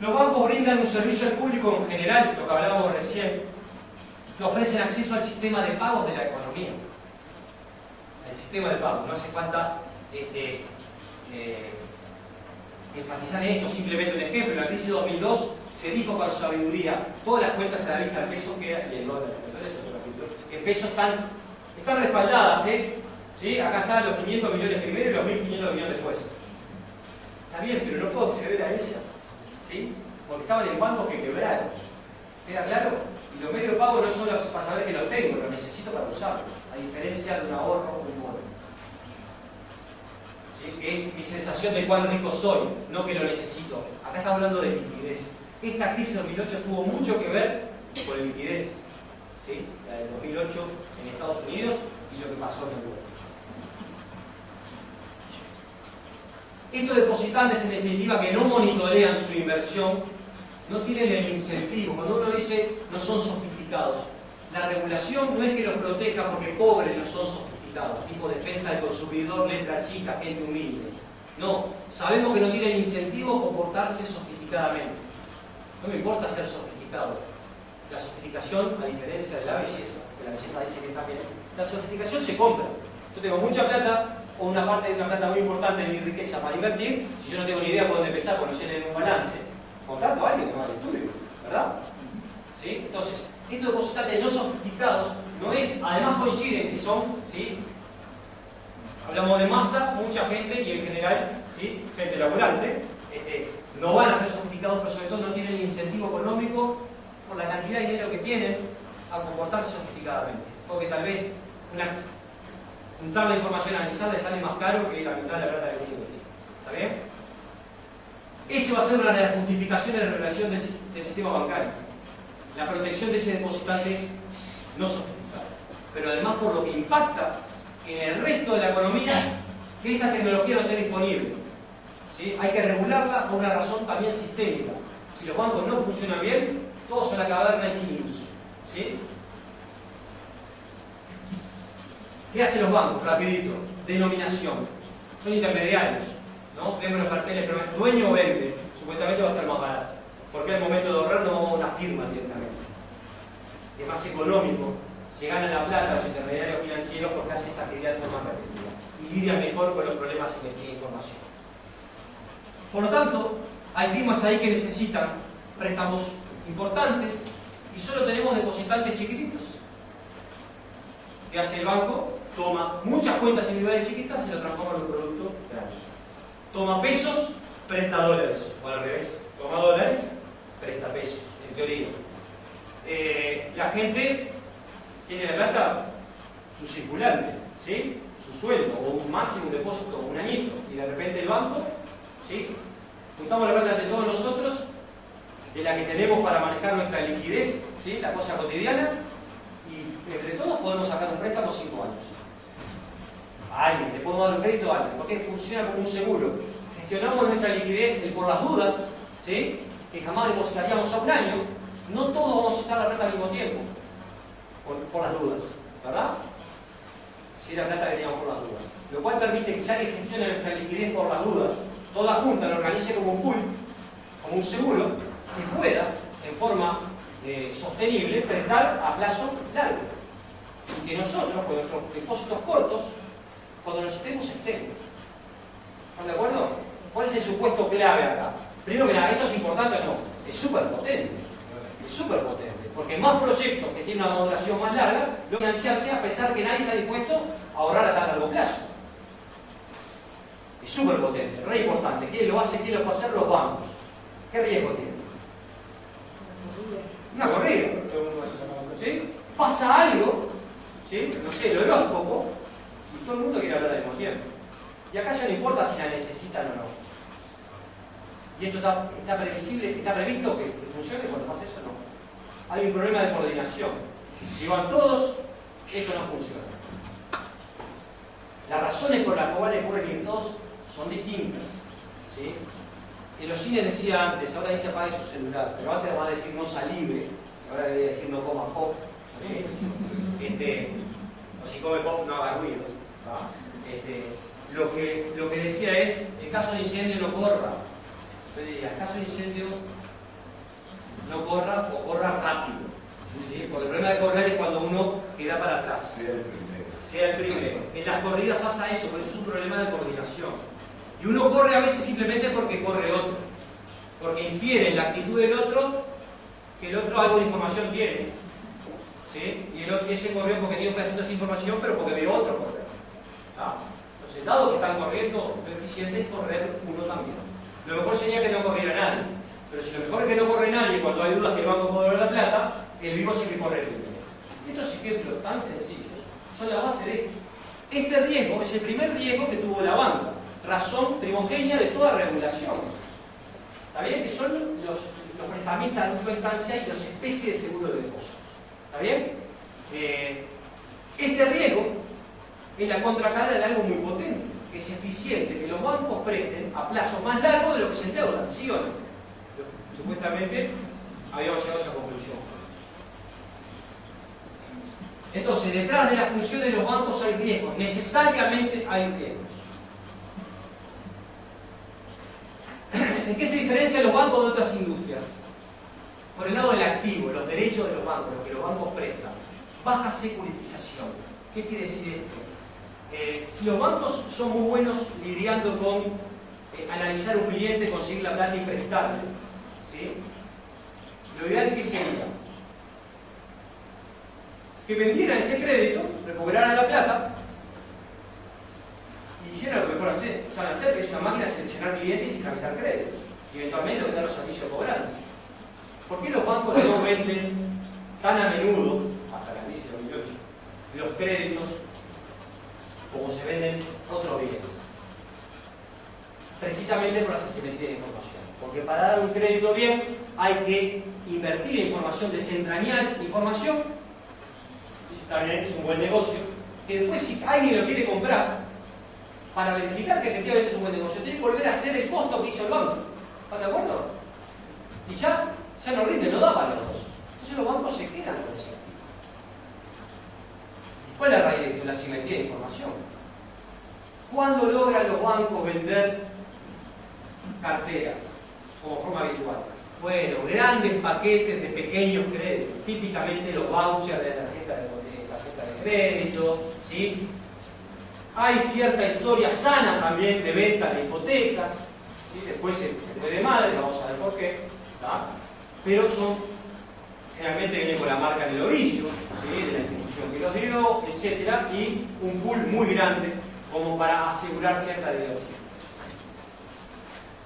Los bancos brindan un servicio al público en general, lo que hablábamos recién, que ofrecen acceso al sistema de pagos de la economía. El sistema de pagos, no hace falta enfatizar en esto, simplemente un ejemplo. En la crisis de 2002 se dijo con sabiduría, todas las cuentas a la vista del peso y el dólar. El peso están respaldadas, ¿sí? Acá están los 500 millones primero y los 1.500 millones después. Está bien, pero no puedo acceder a ellas, ¿sí? Porque estaban en bancos que quebraron. ¿Queda claro? Y los medios de pago no son para saber que los tengo, los necesito para usarlos, a diferencia de un ahorro o un bono. ¿Sí? Que es mi sensación de cuán rico soy, no que lo necesito. Acá estamos hablando de liquidez. Esta crisis de 2008 tuvo mucho que ver con la liquidez, ¿sí? La del 2008 en Estados Unidos y lo que pasó en Europa. Estos depositantes, en definitiva, que no monitorean su inversión, no tienen el incentivo. Cuando uno dice no son sofisticados, la regulación no es que los proteja porque pobres no son sofisticados, tipo defensa del consumidor, letra chica, gente humilde. No, sabemos que no tienen incentivo comportarse sofisticadamente. No me importa ser sofisticado. La sofisticación, a diferencia de la belleza, que la belleza dice que está bien, la sofisticación se compra. Yo tengo mucha plata, o una parte de una plata muy importante de mi riqueza para invertir, si yo no tengo ni idea por dónde empezar, por no sé un balance, contrato a alguien que no haga el estudio, ¿verdad? ¿Sí? Entonces, estos depositantes no sofisticados, no es, además coinciden que son, ¿sí? Hablamos de masa, mucha gente y en general, ¿sí? Gente laburante, no van a ser sofisticados, pero sobre todo no tienen el incentivo económico por la cantidad de dinero que tienen a comportarse sofisticadamente. Porque tal vez juntar la información, analizarla, le sale más caro que la mitad de la plata que tiene. ¿Está bien? Esa va a ser una de las justificaciones de regulación del sistema bancario. La protección de ese depositante no sofisticado. Pero además por lo que impacta en el resto de la economía, que esta tecnología no esté disponible. ¿Sí? Hay que regularla por una razón también sistémica. Si los bancos no funcionan bien, todos son la caverna y sin luz. ¿Sí? ¿Qué hacen los bancos? Rapidito. Denominación. Son intermediarios. ¿No? Vemos los carteles, pero el dueño vende. Supuestamente va a ser más barato. Porque al momento de ahorrar no vamos a una firma directamente. Es más económico. Se ganan la plata los intermediarios financieros porque hacen esta actividad de forma repetida. Y lidian mejor con los problemas si les tiene información. Por lo tanto, hay firmas ahí que necesitan préstamos importantes y solo tenemos depositantes chiquititos. ¿Qué hace el banco? toma muchas cuentas individuales chiquitas y lo transforma en un producto grande. Toma pesos, presta dólares, o al revés, toma dólares, presta pesos, en teoría. La gente tiene la plata su circulante, ¿sí? Su sueldo, o un máximo depósito, un añito, y de repente el banco, ¿sí? Juntamos la plata de todos nosotros, de la que tenemos para manejar nuestra liquidez, ¿sí? La cosa cotidiana, y entre todos podemos sacar un préstamo 5 años. A alguien, le podemos dar un crédito a alguien, porque funciona como un seguro. Gestionamos nuestra liquidez por las dudas, ¿sí? Que jamás depositaríamos a un año. No todos vamos a estar la plata al mismo tiempo, por las dudas, ¿verdad? Si la plata que teníamos por las dudas. Lo cual permite que si alguien gestione nuestra liquidez por las dudas, toda junta lo organice como un pool, como un seguro, que pueda, en forma sostenible, prestar a plazo largo. Y que nosotros, con nuestros depósitos cortos, cuando los estemos, estemos. ¿Están de acuerdo? ¿Cuál es el supuesto clave acá? Primero que nada, ¿esto es importante o no? Es súper potente. Es súper potente. Porque más proyectos que tienen una maduración más larga, lo financiarse a pesar que nadie está dispuesto a ahorrar a tan largo plazo. Es súper potente, re importante. ¿Quién lo hace? ¿Quién lo puede hacer? Los bancos. ¿Qué riesgo tiene? Una corrida. ¿Sí? Pasa algo, ¿sí? No sé, el horóscopo, y todo el mundo quiere hablar al mismo tiempo. Y acá ya no importa si la necesitan o no. Y esto está previsible, está previsto que funcione cuando pasa eso, no. Hay un problema de coordinación. Si van todos, esto no funciona. Las razones por las cuales pueden ir todos son distintas, ¿sí? En los cines decía antes, ahora dice apague su celular, pero antes va a decir no salibre, ahora debe decir no coma pop, ¿sí? O si come pop no haga ruido. Lo que decía es, en caso de incendio no corra. Yo diría, en caso de incendio no corra o corra rápido. ¿Sí? Porque el problema de correr es cuando uno queda para atrás. Sea el primero. En las corridas pasa eso, porque eso es un problema de coordinación. Y uno corre a veces simplemente porque corre otro. Porque infiere en la actitud del otro que el otro algo de información tiene. ¿Sí? Y ese corrió porque tiene un pedacito de información, pero porque vio otro correr. ¿Ah? Entonces, dado que están corriendo, lo eficiente es correr uno también. Lo mejor sería que no corriera nadie. Pero si lo mejor es que no corre nadie, cuando hay dudas que el banco puede dar la plata, el mismo siempre corre el primero. Estos ejemplos tan sencillos son la base de esto. Este riesgo es el primer riesgo que tuvo la banca. Razón primogénea de toda regulación. ¿Está bien? Que son los prestamistas de última instancia y las especies de seguro de depósitos. ¿Está bien? Este riesgo es la contracara de algo muy potente, que es eficiente, que los bancos presten a plazo más largo de lo que se endeudan, ¿sí o no? Supuestamente habíamos llegado a esa conclusión. Entonces, detrás de la función de los bancos hay riesgos, necesariamente hay riesgos. ¿En qué se diferencian los bancos de otras industrias? Por el lado del activo, los derechos de los bancos, lo que los bancos prestan. Baja securitización. ¿Qué quiere decir esto? Si los bancos son muy buenos lidiando con analizar un cliente, conseguir la plata y prestarle, ¿sí? Lo ideal que sería que vendieran ese crédito, recuperaran la plata y hicieran lo que mejor saben hacer, que es una máquina de seleccionar clientes y tramitar créditos y eventualmente vender los servicios de cobranza. ¿Por qué los bancos no venden tan a menudo, hasta la crisis de 2008, los créditos como se venden otros bienes? Precisamente por la asimetría de información. Porque para dar un crédito bien hay que invertir en información, desentrañar información. También es un buen negocio. Que después, si alguien lo quiere comprar, para verificar que efectivamente es un buen negocio, tiene que volver a hacer el costo que hizo el banco. ¿Están de acuerdo? Y ya no rinde, no da para los dos. Entonces los bancos se quedan con ese activo. ¿Cuál es la raíz de esto? La asimetría de información. ¿Cuándo logran los bancos vender cartera como forma habitual? Bueno, grandes paquetes de pequeños créditos, típicamente los vouchers de la tarjeta de crédito, ¿sí? Hay cierta historia sana también de venta de hipotecas, ¿sí? Después se fue de madre, vamos a ver por qué, ¿tá? Pero son generalmente viene con la marca en el orillo, ¿sí? De la institución que los dio, etcétera, y un pool muy grande como para asegurar cierta diversidad.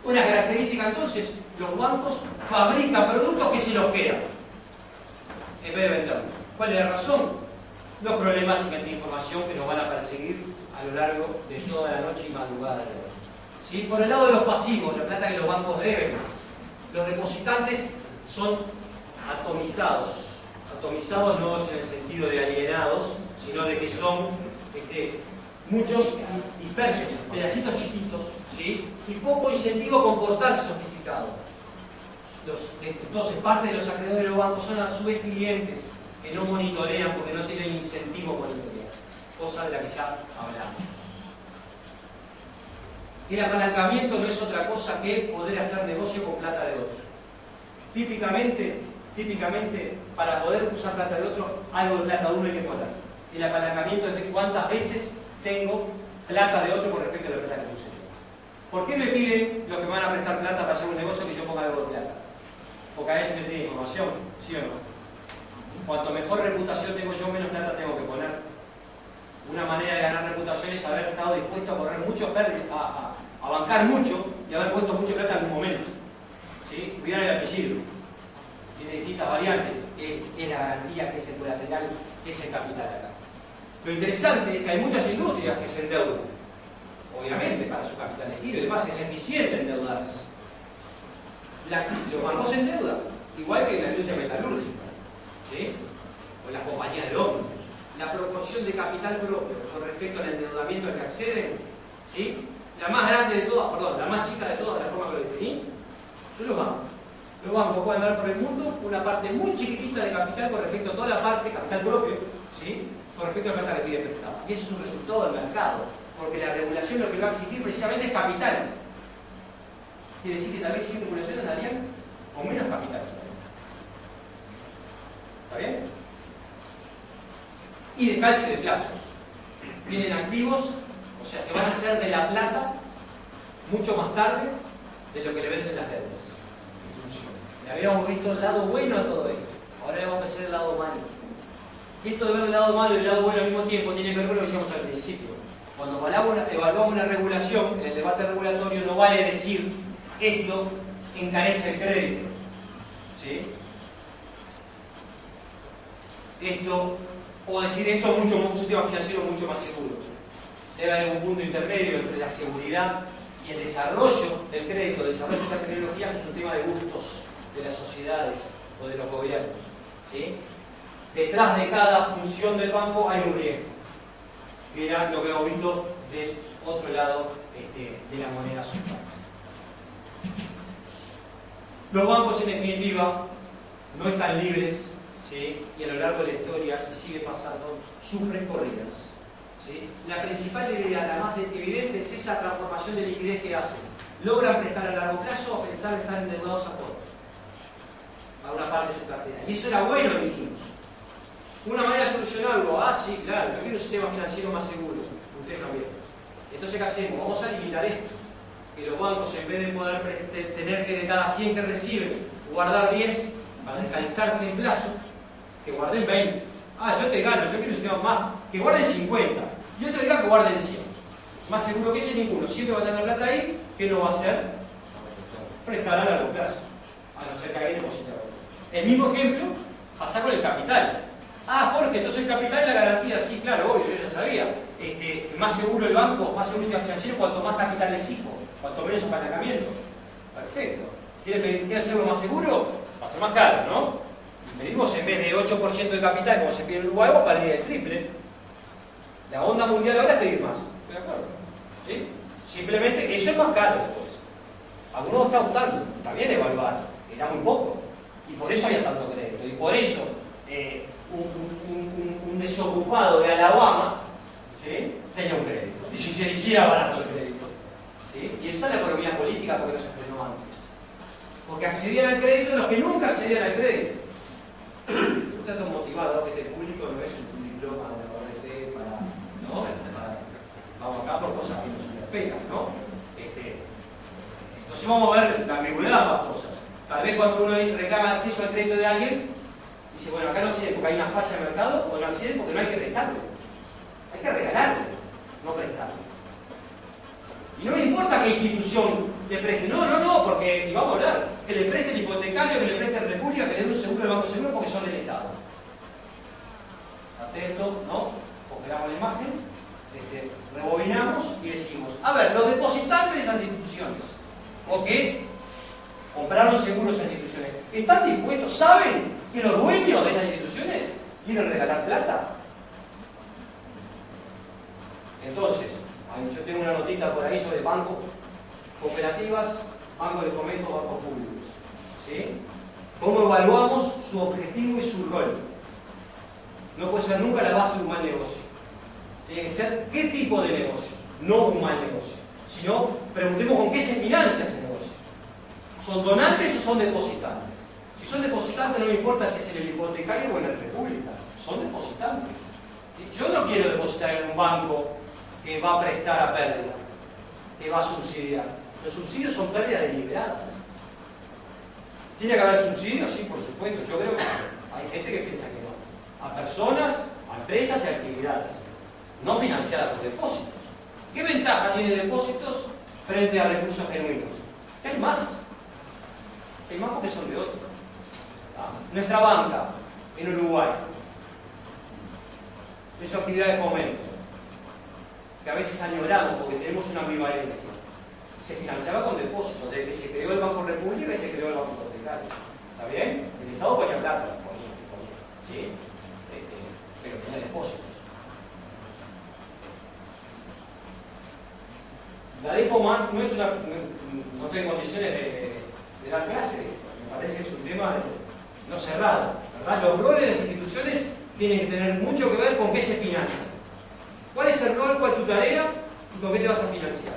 Una característica entonces, los bancos fabrican productos que se los quedan en vez de venderlos. ¿Cuál es la razón? Los problemas de información que nos van a perseguir a lo largo de toda la noche y madrugada de hoy. ¿Sí? Por el lado de los pasivos, la plata que los bancos deben, los depositantes son atomizados. Atomizados no es en el sentido de alienados, sino de que son muchos dispersos, pedacitos chiquitos, ¿sí? Y poco incentivo a comportarse sofisticados. Entonces, parte de los acreedores de los bancos son a su vez clientes que no monitorean porque no tienen incentivo a monitorear, cosa de la que ya hablamos. El apalancamiento no es otra cosa que poder hacer negocio con plata de otro. Típicamente, para poder usar plata de otro, algo de plata de uno hay que poner. El apalancamiento es de cuántas veces tengo plata de otro con respecto a la plata que puse yo. ¿Por qué me piden los que me van a prestar plata para hacer un negocio que yo ponga algo de plata? Porque a veces me tiene información, ¿sí o no? Cuanto mejor reputación tengo yo, menos plata tengo que poner. Una manera de ganar reputación es haber estado dispuesto a correr mucho, a bancar mucho y haber puesto mucha plata en algún momento. ¿Sí? Cuidar el apellido. Tiene distintas variantes. Es la garantía, que es el colateral, que es el capital acá. Lo interesante es que hay muchas industrias que se endeudan. Obviamente, para su capital de giro. Además, es eficiente endeudarse. Los bancos se endeudan, igual que la industria metalúrgica, ¿sí? O las compañías de ómnibus. La proporción de capital propio con respecto al endeudamiento al que acceden, ¿sí? La más grande de todas, perdón, la más chica de todas, de la forma que lo definí, son los bancos. Los bancos pueden dar por el mundo una parte muy chiquitita de capital con respecto a toda la parte, capital propio, ¿sí? Con respecto a la plata que pide prestada. Y eso es un resultado del mercado, porque la regulación lo que va a exigir precisamente es capital. Quiere decir que tal vez sin regulación andarían con menos capital. ¿Está bien? Y descalce de plazos. Vienen activos, o sea, se van a hacer de la plata mucho más tarde de lo que le vencen las deudas. Le habíamos visto el lado bueno a todo esto. Ahora le vamos a hacer el lado malo. Y esto de ver el lado malo y el lado bueno al mismo tiempo tiene que ver con lo que decíamos al principio. Cuando evaluamos una regulación, en el debate regulatorio no vale decir esto encarece el crédito, ¿sí? O decir esto es un sistema financiero mucho más seguro. Debe haber un punto intermedio entre la seguridad y el desarrollo del crédito, el desarrollo de esta tecnología, que es un tema de gustos de las sociedades o de los gobiernos, ¿sí? Detrás de cada función del banco hay un riesgo, que era lo que hemos visto del otro lado de la moneda social. Los bancos, en definitiva, no están libres, ¿sí? Y a lo largo de la historia, y sigue pasando, sufren corridas, ¿sí? La principal idea, la más evidente, es esa transformación de liquidez que hacen. Logran prestar a largo plazo a pesar de estar endeudados a todos, a una parte de su cartera. Y eso era bueno, dijimos. Una manera de solucionarlo, sí, claro, yo quiero un sistema financiero más seguro, usted también. Entonces, ¿qué hacemos? Vamos a limitar esto. Que los bancos, en vez de poder tener que de cada 100 que reciben guardar 10 para descansarse en plazo, que guarden 20. Yo te gano, yo quiero un sistema más, que guarden 50. Y otro diga que guarden 100. Más seguro que ese ninguno. Siempre va a tener plata ahí, que no va a hacer prestar a largo plazo, a no ser que alguien deposite algo. El mismo ejemplo pasa con el capital. Jorge, entonces el capital es la garantía. Sí, claro, obvio, yo ya sabía. Más seguro el banco, más seguro el sistema financiero, cuanto más capital le exijo, cuanto menos apalancamiento. Perfecto. ¿Quiere hacerlo más seguro? Va a ser más caro, ¿no? Y pedimos, en vez de 8% de capital, como se pide en Uruguay, para pedir el triple. La onda mundial ahora es pedir más. ¿Estoy de acuerdo? ¿Sí? Simplemente, eso es más caro después. Algunos está optando, también evaluar, era muy poco. Y por eso había tanto crédito. Y por eso un desocupado de Alabama, ¿sí?, tenía un crédito. Y si se le hiciera barato el crédito. ¿Sí? Y eso es la economía política, porque no se frenó antes. Porque accedían al crédito los que nunca accedían al crédito. Yo trato motivado que este público no es un diploma de la ORT para, ¿no? Vamos acá por cosas que no son respetan, ¿no? Entonces vamos a ver la ambigüedad de ambas cosas. Tal vez cuando uno reclama acceso al crédito de alguien, Dice, bueno, acá no acceden porque hay una falla de mercado, o no acceden porque no hay que prestarlo. Hay que regalarlo, no prestarlo. Y no me importa qué institución le preste. No, porque, y vamos a hablar, que le preste el hipotecario, que le preste la República, que le dé un seguro al Banco Seguro porque son del Estado. Atento, ¿no? Operamos la imagen, rebobinamos y decimos, a ver, los depositantes de esas instituciones, o que compraron seguros a esas instituciones, ¿están dispuestos? ¿Saben que los dueños de esas instituciones quieren regalar plata? Entonces, yo tengo una notita por ahí sobre bancos, cooperativas, bancos de fomento, bancos públicos. ¿Sí? ¿Cómo evaluamos su objetivo y su rol? No puede ser nunca la base de un mal negocio. Tiene que ser qué tipo de negocio, no un mal negocio. Sino, preguntemos con qué se financia ese negocio. ¿Son donantes o son depositantes? Si son depositantes no me importa si es en el hipotecario o en la República. Son depositantes. ¿Sí? Yo no quiero depositar en un banco que va a prestar a pérdida, que va a subsidiar. Los subsidios son pérdidas deliberadas. ¿Tiene que haber subsidios? Sí, por supuesto. Yo creo que hay gente que piensa que no. A personas, a empresas y a actividades. No financiadas por depósitos. ¿Qué ventaja tiene depósitos frente a recursos genuinos? Que hay más. Hay más porque son de otros. Nuestra banca en Uruguay, en su actividad de fomento, que a veces añoramos porque tenemos una ambivalencia, se financiaba con depósitos, desde que se creó el Banco República y se creó el Banco Hipotecario. ¿Está bien? El Estado ponía plata, ¿sí? Pero tenía depósitos. La dejo más, no es una, no estoy en condiciones de dar clase, me parece que es un tema no cerrado, ¿verdad? Los roles de las instituciones tienen que tener mucho que ver con qué se financia. ¿Cuál es el rol, cuál es tu tarea y con qué te vas a financiar?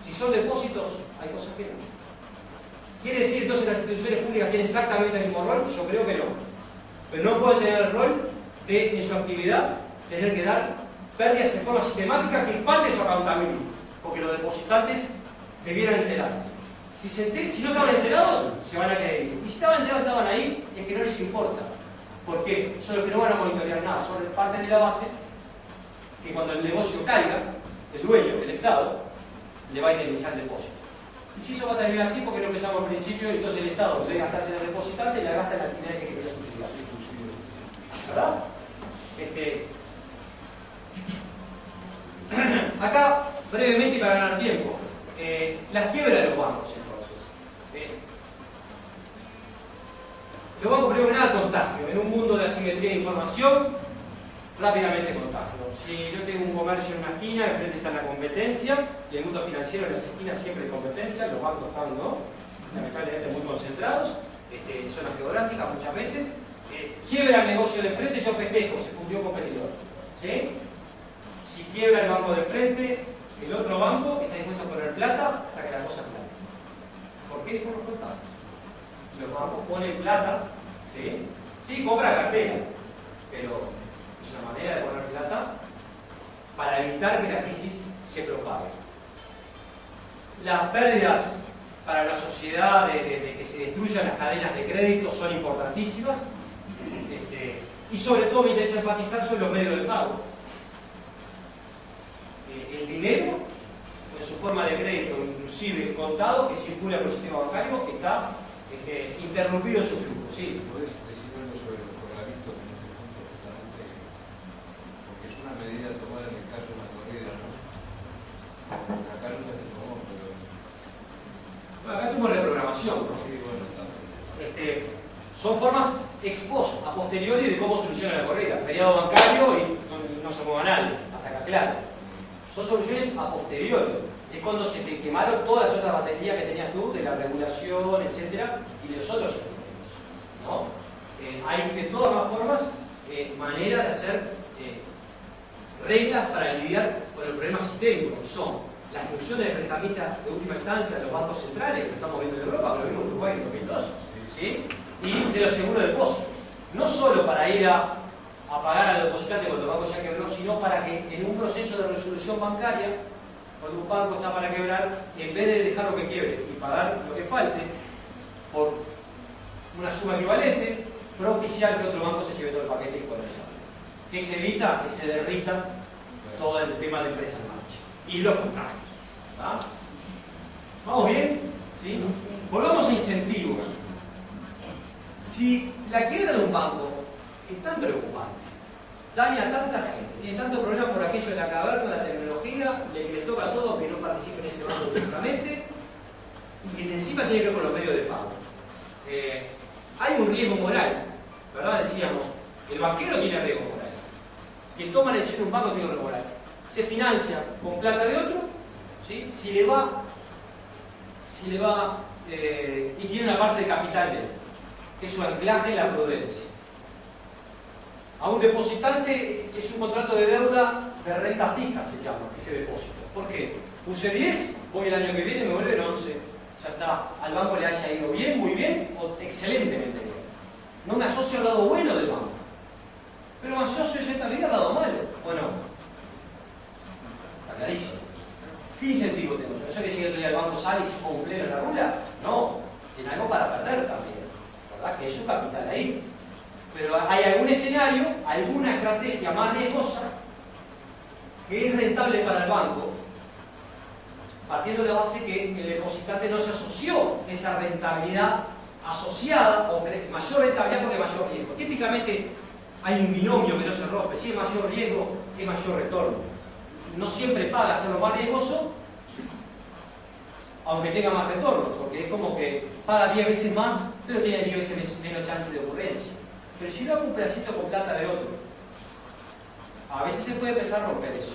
Si son depósitos, hay cosas que no. ¿Quiere decir entonces que las instituciones públicas tienen exactamente el mismo rol? Yo creo que no. Pero no pueden tener el rol de, en su actividad, tener que dar pérdidas en forma sistemática que expande su accountability, porque los depositantes debieran enterarse. Si no estaban enterados, se van a quedar ahí. Y si estaban enterados, estaban ahí, y es que no les importa. ¿Por qué? Son los que no van a monitorear nada, son parte de la base que cuando el negocio caiga, el dueño, el Estado, le va a indemnizar el depósito. Y si eso va a terminar así, porque no empezamos al principio, entonces el Estado debe gastarse en el depositante y la gasta en la actividad que quería subsidiar. ¿Verdad? Acá, brevemente y para ganar tiempo, las quiebras de los bancos, entonces. Los bancos, primero que nada, contagio. En un mundo de asimetría de información, rápidamente contagio. Si yo tengo un comercio en una esquina, enfrente está la competencia, y el mundo financiero en las esquinas siempre hay competencia, los bancos están, ¿no?, lamentablemente muy concentrados, en zonas geográficas muchas veces. Quiebra el negocio de frente, yo festejo, se fundió un competidor. ¿Sí? Si quiebra el banco de frente, el otro banco está dispuesto a poner plata hasta que la cosa plata. ¿Por qué? Por los contagios. Los bancos ponen plata, ¿sí? Sí, compra cartera, pero es una manera de poner plata para evitar que la crisis se propague. Las pérdidas para la sociedad de que se destruyan las cadenas de crédito son importantísimas, y sobre todo me interesa enfatizar sobre los medios de pago. El dinero, en su forma de crédito, inclusive contado, que circula por el sistema bancario, está interrumpido en su flujo. ¿Sí? ¿Puedes decir algo sobre los corralito en este punto, justamente? Porque es una medida tomada en el caso de la corrida, ¿no? Acá no se tomó, pero... Bueno, acá tuvimos reprogramación, ¿no? Sí, bueno, está. Son formas ex post, a posteriori, de cómo soluciona la corrida. Feriado bancario y no se mueva nadie, hasta acá claro. Son soluciones a posteriori. Es cuando se te quemaron todas las otras baterías que tenías tú, de la regulación, etcétera, y de los otros instrumentos, ¿no? Hay de todas las formas maneras de hacer reglas para lidiar con el problema sistémico, que son la función de prestamista de última instancia de los bancos centrales, que estamos viendo en Europa, que lo vimos en Uruguay en 2002, ¿sí? Y de los seguros de depósito. No solo para ir a pagar al depositante cuando el banco ya quebró, sino para que en un proceso de resolución bancaria, cuando un banco está para quebrar, en vez de dejarlo que quiebre y pagar lo que falte por una suma equivalente, propiciar que otro banco se lleve todo el paquete y ponerse. ¿Qué se evita? Que se derrita todo el tema de empresa en marcha. Y los contagios. ¿Tá? ¿Vamos bien? ¿Sí? Volvamos a incentivos. Si la quiebra de un banco es tan preocupante, daña a tanta gente, tiene tanto problema por aquello de la caverna, la tecnología, le toca a todos que no participen en ese banco directamente, y que encima tiene que ver con los medios de pago. Hay un riesgo moral, ¿verdad? Decíamos, el banquero tiene riesgo moral. Quien toma la decisión de un banco tiene riesgo moral. Se financia con plata de otro, ¿sí? Si le va y tiene una parte de capital de él, que es su anclaje en la prudencia. A un depositante es un contrato de deuda de renta fija, se llama, ese depósito. ¿Por qué? Puse 10, voy el año que viene, me vuelven 11. Ya está, al banco le haya ido bien, muy bien o excelentemente bien. No me asocio al lado bueno del banco, pero me asocio en cierta medida al lado malo, ¿o no? Está clarísimo. ¿Qué incentivo tengo? ¿No sé que llegue el día al banco sale y se ponga un pleno en la rula? No, tiene algo para perder también, ¿verdad? Que es su capital ahí. Pero hay algún escenario, alguna estrategia más riesgosa que es rentable para el banco, partiendo de la base que el depositante no se asoció esa rentabilidad asociada, o mayor rentabilidad porque mayor riesgo. Típicamente hay un binomio que no se rompe, si es mayor riesgo, es mayor retorno. No siempre paga hacerlo más riesgoso, aunque tenga más retorno, porque es como que paga 10 veces más, pero tiene 10 veces menos chance de ocurrencia. Pero si yo hago un pedacito con plata de otro, a veces se puede empezar a romper eso.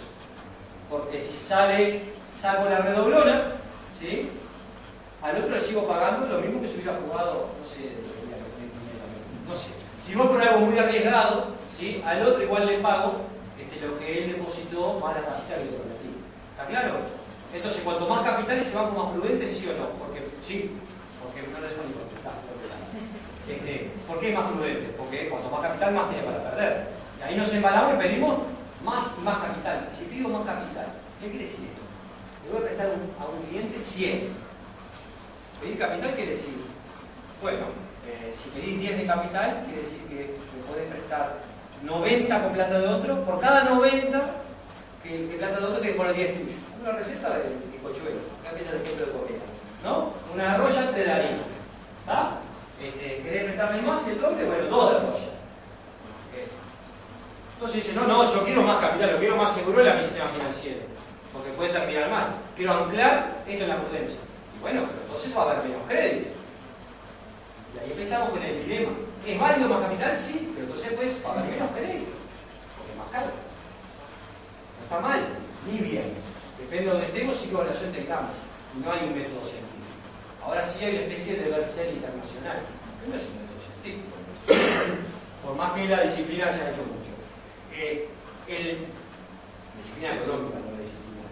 Porque si saco la redoblona, ¿sí? Al otro le sigo pagando lo mismo que si hubiera jugado, no sé. Si voy con algo muy arriesgado, ¿sí? Al otro igual le pago lo que él depositó más la tasita que le prometí. ¿Está claro? Entonces, cuanto más capitales se van como más prudentes, ¿sí o no? Porque sí, porque no les van a contestar. ¿Por qué es más prudente? Porque cuanto más capital, más tiene para perder. Y ahí nos embalamos y pedimos más y más capital. Si pido más capital, ¿qué quiere decir esto? Le voy a prestar a un cliente 100. Pedir capital quiere decir, bueno, si pedís 10 de capital, quiere decir que me podés prestar 90 con plata de otro, por cada 90 que plata de otro te pone 10 tuyos. Una receta de bizcochuelo, acá empieza el ejemplo de comida, ¿no? Una arroya de harina, ¿está? ¿Querés prestarme más el doble? Bueno, 2 de arroya. Entonces dice, no, yo quiero más capital, lo quiero más seguro en la mi sistema financiero, porque puede terminar mal. Quiero anclar esto en la prudencia. Y bueno, pero entonces va a haber menos crédito. Y ahí empezamos con el dilema. ¿Es válido más capital? Sí, pero entonces pues va a haber menos crédito, porque es más caro. No está mal, ni bien. Depende de donde estemos y qué evaluación tengamos. No hay un método científico. Ahora sí hay una especie de deber ser internacional. No es un método científico. Por más que la disciplina haya hecho mucho. Disciplina económica, no la disciplina.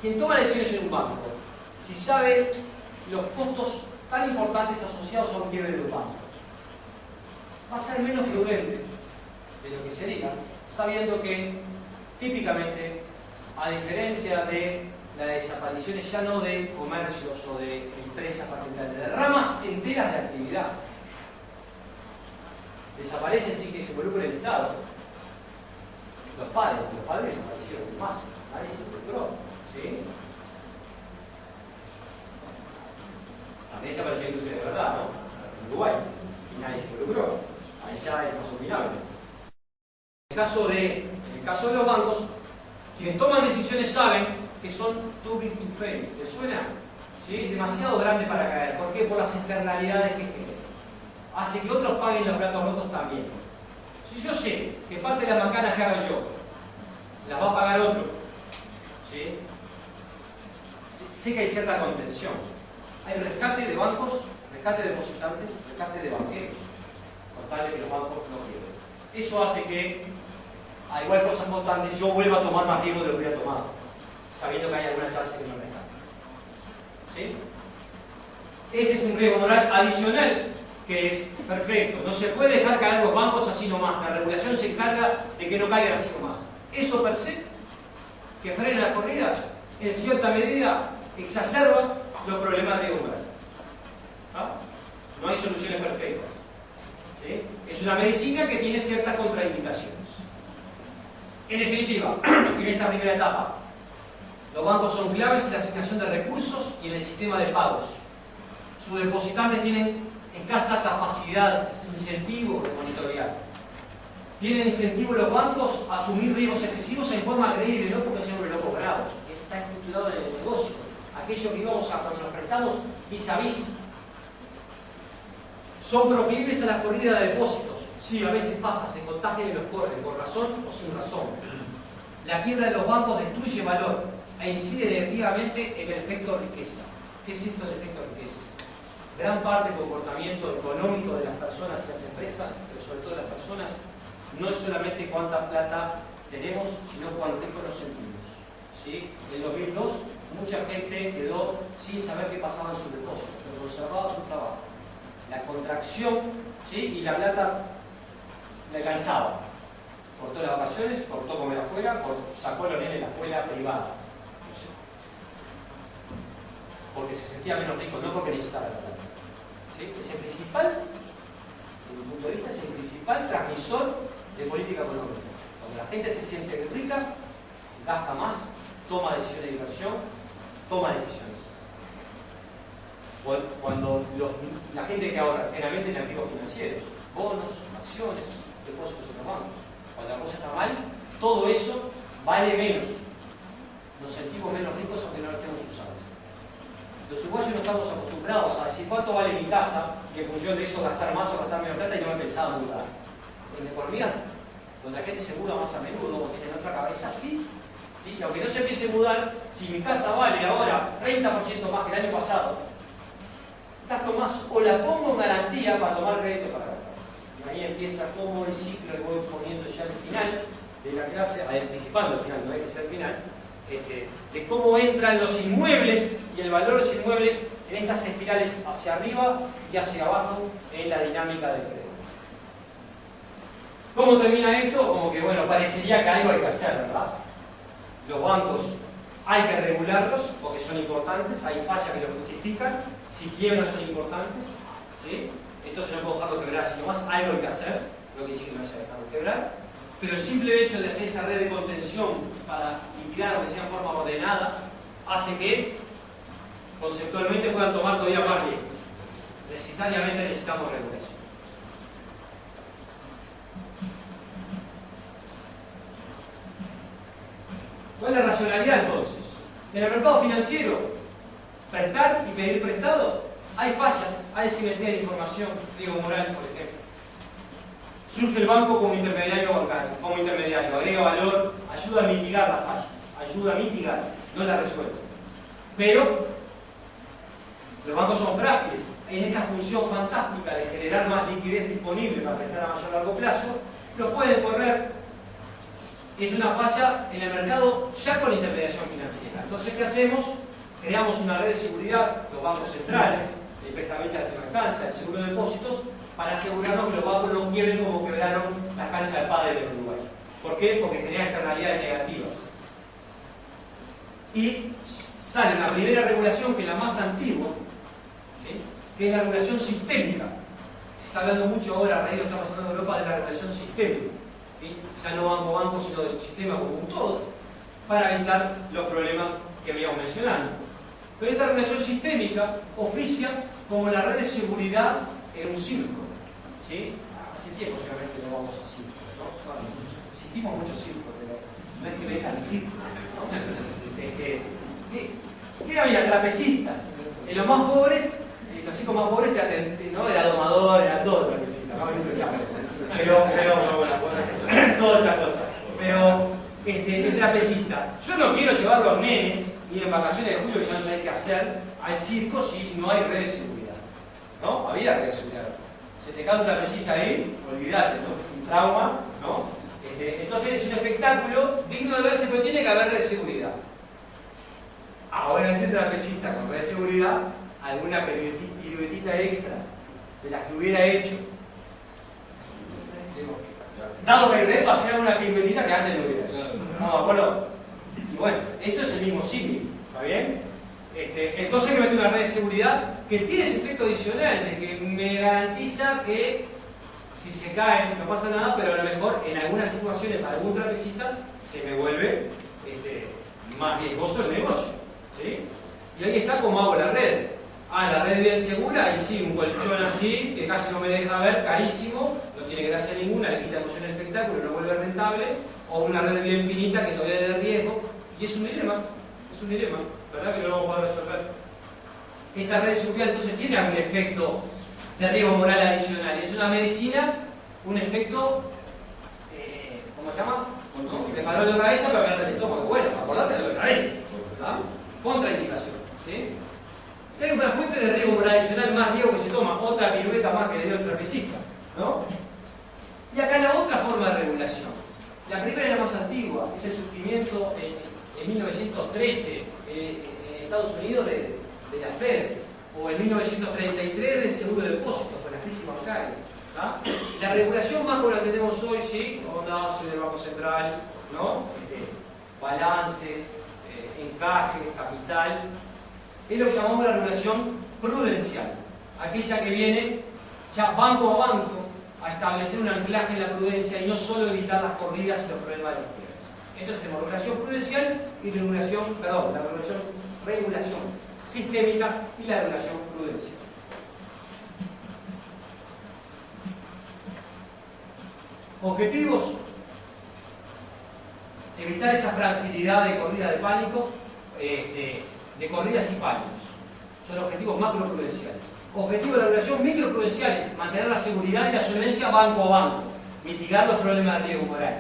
Quien toma decisiones en un banco, si sabe los costos tan importantes asociados a un quiebre de un banco, va a ser menos prudente de lo que se diga, sabiendo que típicamente, a diferencia de las desapariciones ya no de comercios o de empresas particulares, de ramas enteras de actividad, desaparecen sin que se involucre el Estado. Los padres desaparecieron más, nadie se involucró, ¿sí? También desapareció la industria de verdad, ¿no? En Uruguay, y nadie se involucró. Ahí ya es más opinable. En el caso de los bancos, quienes toman decisiones saben que son too big to fail. ¿Les suena? ¿Sí? Demasiado grande para caer. ¿Por qué? Por las externalidades que generan. Hace que otros paguen los platos rotos también. Si yo sé que parte de las macanas que haga yo las va a pagar otro, ¿sí? Sé que hay cierta contención. Hay rescate de bancos, rescate de depositantes, rescate de banqueros, con tal de que los bancos no quiebren. Eso hace que, a igual cosas constantes, yo vuelva a tomar más riesgo de lo que hubiera tomado, sabiendo que hay alguna chance que no rescate. ¿Sí? Ese es un riesgo moral adicional, que es perfecto. No se puede dejar caer los bancos así nomás. La regulación se encarga de que no caigan así nomás. Eso per se, que frena las corridas, en cierta medida exacerba los problemas de riesgo moral. ¿Ah? No hay soluciones perfectas. ¿Sí? Es una medicina que tiene ciertas contraindicaciones. En definitiva, en esta primera etapa, los bancos son claves en la asignación de recursos y en el sistema de pagos. Sus depositantes tienen escasa capacidad, incentivo de monitorear. Tienen incentivo los bancos a asumir riesgos excesivos en forma creíble, no porque sean locos bravos. Está estructurado en el negocio. Aquello que íbamos a cuando nos prestamos vis a vis. Son proclives a la corrida de depósitos. Sí, a veces pasa, se contagian y los corren, por razón o sin razón. La quiebra de los bancos destruye valor e incide negativamente en el efecto riqueza. ¿Qué es esto del efecto riqueza? Gran parte del comportamiento económico de las personas y las empresas, pero sobre todo de las personas, no es solamente cuánta plata tenemos, sino cuánto tiempo nos sentimos. ¿Sí? En 2002, mucha gente quedó sin saber qué pasaba en sus depósitos, pero conservaba su trabajo. La contracción, ¿sí? Y la plata le alcanzaba. Cortó las vacaciones, cortó comer afuera, sacó a los nenes de la escuela privada. No sé. Porque se sentía menos rico, no porque necesitaba la plata. ¿Sí? Es el principal, desde mi punto de vista, es el principal transmisor de política económica. Cuando la gente se siente rica, gasta más, toma decisiones de inversión, toma decisiones. Cuando la gente que ahorra, generalmente en activos financieros, bonos, acciones, depósitos en los bancos, cuando la cosa está mal, todo eso vale menos. Nos sentimos menos ricos aunque no lo estemos usando. Los uruguayos no estamos acostumbrados a decir cuánto vale mi casa y en función de eso gastar más o gastar menos plata y no me pensaba mudar. En economía, donde la gente se muda más a menudo o tiene en otra cabeza, sí. Y aunque no se empiece a mudar, si mi casa vale ahora 30% más que el año pasado, gasto más o la pongo en garantía para tomar crédito para gastar. Y ahí empieza como el ciclo que voy poniendo ya al final de la clase, anticipando al final, no hay que ser al final, de cómo entran los inmuebles y el valor de los inmuebles en estas espirales hacia arriba y hacia abajo en la dinámica del crédito. ¿Cómo termina esto? Como que, bueno, parecería que algo hay que hacer, ¿verdad? Los bancos hay que regularlos porque son importantes, hay fallas que lo justifican, si quiebran son importantes, ¿sí? Entonces no puedo dejarlo quebrar, sino más algo hay que hacer, lo que dice que no haya dejado quebrar, pero el simple hecho de hacer esa red de contención para liquidar, aunque sea en forma ordenada, hace que conceptualmente puedan tomar todavía más riesgos. Necesariamente necesitamos regulación. ¿Cuál es la racionalidad entonces? En el mercado financiero, prestar y pedir prestado, hay fallas, hay simetría de información. Diego Morales, por ejemplo. Surge el banco como intermediario bancario, agrega valor, ayuda a mitigar las fallas, ayuda a mitigar, no las resuelve. Pero los bancos son frágiles. En esta función fantástica de generar más liquidez disponible para prestar a mayor largo plazo, los pueden correr. Es una falla en el mercado ya con intermediación financiera. Entonces, ¿qué hacemos? Creamos una red de seguridad, los bancos centrales, el prestamista de mercancía, el seguro de depósitos, para asegurarnos que los bancos no quiebren como quebraron las canchas de pádel en Uruguay. ¿Por qué? Porque generan externalidades negativas. Y sale una primera regulación que es la más antigua, ¿sí? Que es la regulación sistémica. Se está hablando mucho ahora, a raíz de lo que está pasando en Europa, de la regulación sistémica. ¿Sí? Ya no banco a banco, sino del sistema como un todo, para evitar los problemas que veníamos mencionando. Pero esta regulación sistémica oficia como la red de seguridad en un circo. ¿Sí? Hace tiempo seguramente no vamos a circo, ¿no? Existimos muchos circos, pero no es que vengan al circo, ¿no? ¿Qué había? Trapecistas. En los más pobres, los chicos más pobres te atendían, ¿no? Era domador, era todo trapecistas, ¿no? Pero toda esa cosa. Pero el trapecista, yo no quiero llevar los nenes ni en vacaciones de julio que ya no saben qué hacer al circo si no hay red de seguridad. ¿No? Había red de seguridad. Se te cae un trapecista ahí, olvídate, ¿no? Un trauma, ¿no? Entonces es un espectáculo digno de verse, pero tiene que haber red de seguridad. Ahora ese trapecista con red de seguridad, alguna piruetita extra de las que hubiera hecho. Dado que red va a ser una piruetita que antes no hubiera hecho. ¿No? Bueno, y bueno, esto es el mismo símil, ¿está bien? Entonces hay que meter una red de seguridad que tiene ese efecto adicional, de que me garantiza que si se cae no pasa nada, pero a lo mejor en algunas situaciones para algún trapecista se me vuelve más riesgoso el negocio, ¿sí? Y ahí está cómo hago la red. La red bien segura, y sí, un colchón así, que casi no me deja ver, carísimo, no tiene que darse ninguna, le quita emoción al espectáculo, no vuelve rentable, o una red bien finita que todavía le da riesgo, y es un dilema, ¿verdad? Que no lo vamos a poder resolver. Esta red de seguridad entonces tiene algún efecto de riesgo moral adicional, es una medicina, un efecto, ¿cómo se llama? ¿No? De dolor de cabeza para hablar del estómago. Bueno, acordate de dolor de cabeza, ¿verdad? Contraindicación, ¿sí? Hay una fuente de riesgo moral adicional, más riesgo que se toma, otra pirueta más que le dio el trapecista, ¿no? Y acá la otra forma de regulación. La primera es la más antigua, es el surgimiento en 1913 en Estados Unidos de la Fed, o en 1933 del seguro de depósitos, con las crisis bancarias. La regulación más como la tenemos hoy, sí, soy del Banco Central, ¿no? Balance, encaje, capital, es lo que llamamos la regulación prudencial, aquella que viene ya banco a banco a establecer un anclaje en la prudencia y no solo evitar las corridas y los problemas de los clientes. Entonces tenemos regulación prudencial y regulación sistémica y la regulación prudencial. Objetivos: evitar esa fragilidad de corrida de pánico, de corridas y pánicos. Son objetivos macroprudenciales. Objetivos de la regulación microprudenciales: mantener la seguridad y la solvencia banco a banco, mitigar los problemas de riesgo moral.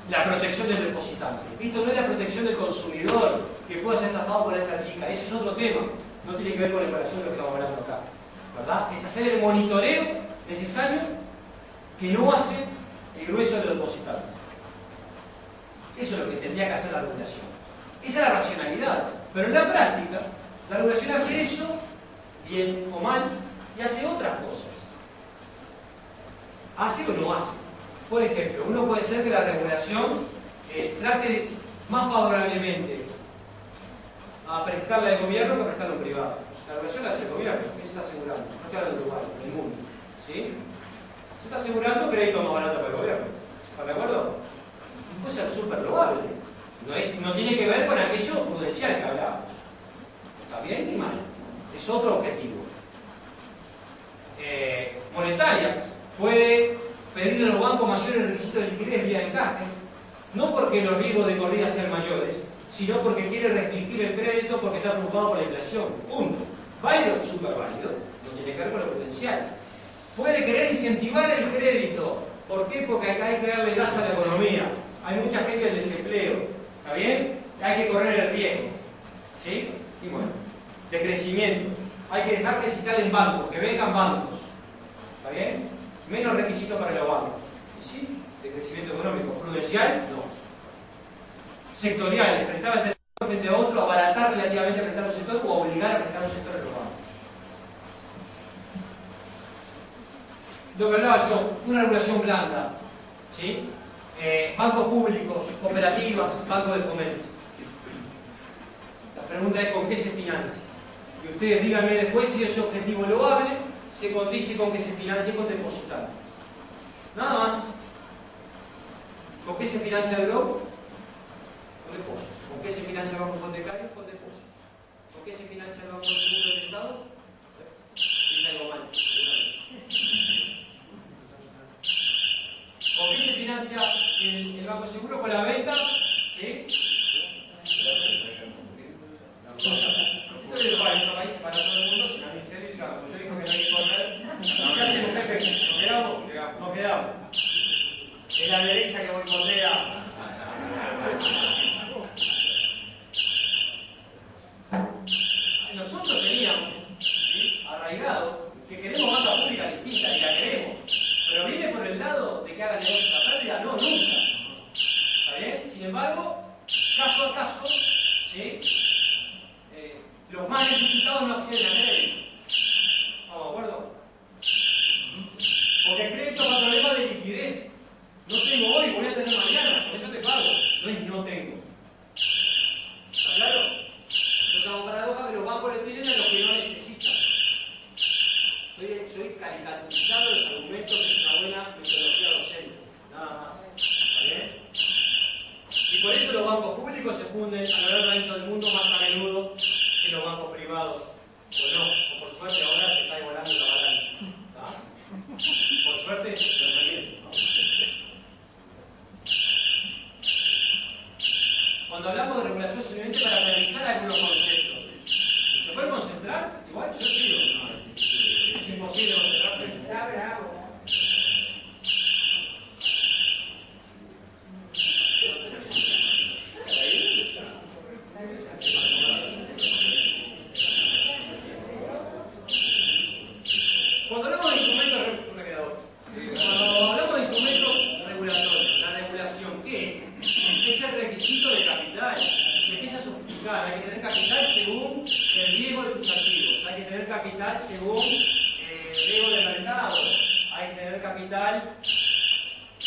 La protección del depositante. Esto no es la protección del consumidor que pueda ser estafado por esta chica, ese es otro tema, no tiene que ver con la operación de lo que estamos hablando acá, ¿verdad? Es hacer el monitoreo necesario que no hace el grueso de los depositantes. Eso es lo que tendría que hacer la regulación. Esa es la racionalidad, pero en la práctica la regulación hace eso, bien o mal, y hace otras cosas. ¿Hace o no hace? Por ejemplo, uno puede ser que la regulación trate más favorablemente a prestarla al gobierno que a prestarla a un privado. La regulación la hace el gobierno, ¿qué se está asegurando? No estoy hablando de Uruguay, del mundo, ¿sí? Se está asegurando crédito más barato para el gobierno. ¿Están de acuerdo? Y puede ser súper loable. No tiene que ver con aquello prudencial que hablábamos. Está bien ni mal. Es otro objetivo. Monetarias. Puede pedirle a los bancos mayores requisitos de liquidez vía encajes, no porque los riesgos de corrida sean mayores, sino porque quiere restringir el crédito porque está preocupado por la inflación. Punto. Válido, súper válido. No tiene que ver con lo prudencial. Puede querer incentivar el crédito. ¿Por qué? Porque acá hay que darle gas a la economía. Hay mucha gente en desempleo. ¿Está bien? Hay que correr el riesgo. ¿Sí? Y bueno, de crecimiento. Hay que dejar que se instalen bancos, que vengan bancos. ¿Está bien? Menos requisitos para los bancos. ¿Y sí? De crecimiento económico. Prudencial, no. Sectoriales, prestar al sector frente a otro, abaratar relativamente a prestar a un sector o obligar a prestar a un sector de los bancos. Lo que hablaba yo, una regulación blanda. ¿Sí? Bancos públicos, cooperativas, bancos de fomento. La pregunta es con qué se financia. Y ustedes díganme después si ese objetivo loable se condice con que se financie con depositantes. Nada más. ¿Con qué se financia el globo? Con depósitos. ¿Con qué se financia el banco hipotecario? Con depósitos. ¿Con qué se financia el banco del Estado? Dice algo mal. ¿Con qué se financia el banco seguro? Con la venta. ¿Sí? Para nuestro país, para todo el mundo, si nadie se dice, yo digo que no hay que correr. ¿Qué hacemos, jefe? ¿Nos quedamos? Nos quedamos. Es la derecha que boicotea. Nosotros teníamos, ¿sí?, arraigado que queremos banca pública distinta, y la queremos. Pero viene por el lado de que haga negocios a pérdida, no, nunca. ¿Está bien? Sin embargo, caso a caso, ¿sí?, los más necesitados no acceden a crédito. ¿Estamos de acuerdo? Porque el crédito es un problema de liquidez. No tengo hoy, voy a tener mañana, por eso te pago. No es no tengo. ¿Está claro? Esto es una paradoja, pero bancos públicos se funden a lo largo y ancho del mundo más a menudo que los bancos privados. O no, o por suerte ahora se está igualando la balanza. Por suerte se está bien, ¿no? Cuando hablamos de regulación, simplemente para aterrizar algunos conceptos. ¿Se puede concentrar? Igual yo sigo. Es imposible concentrarse. Está bravo. Cuando hablamos de instrumentos regulatorios, la regulación, ¿qué es? Es el requisito de capital. Se empieza a sofisticar. Hay que tener capital según el riesgo de tus activos. Hay que tener capital según el riesgo del mercado. Hay que tener capital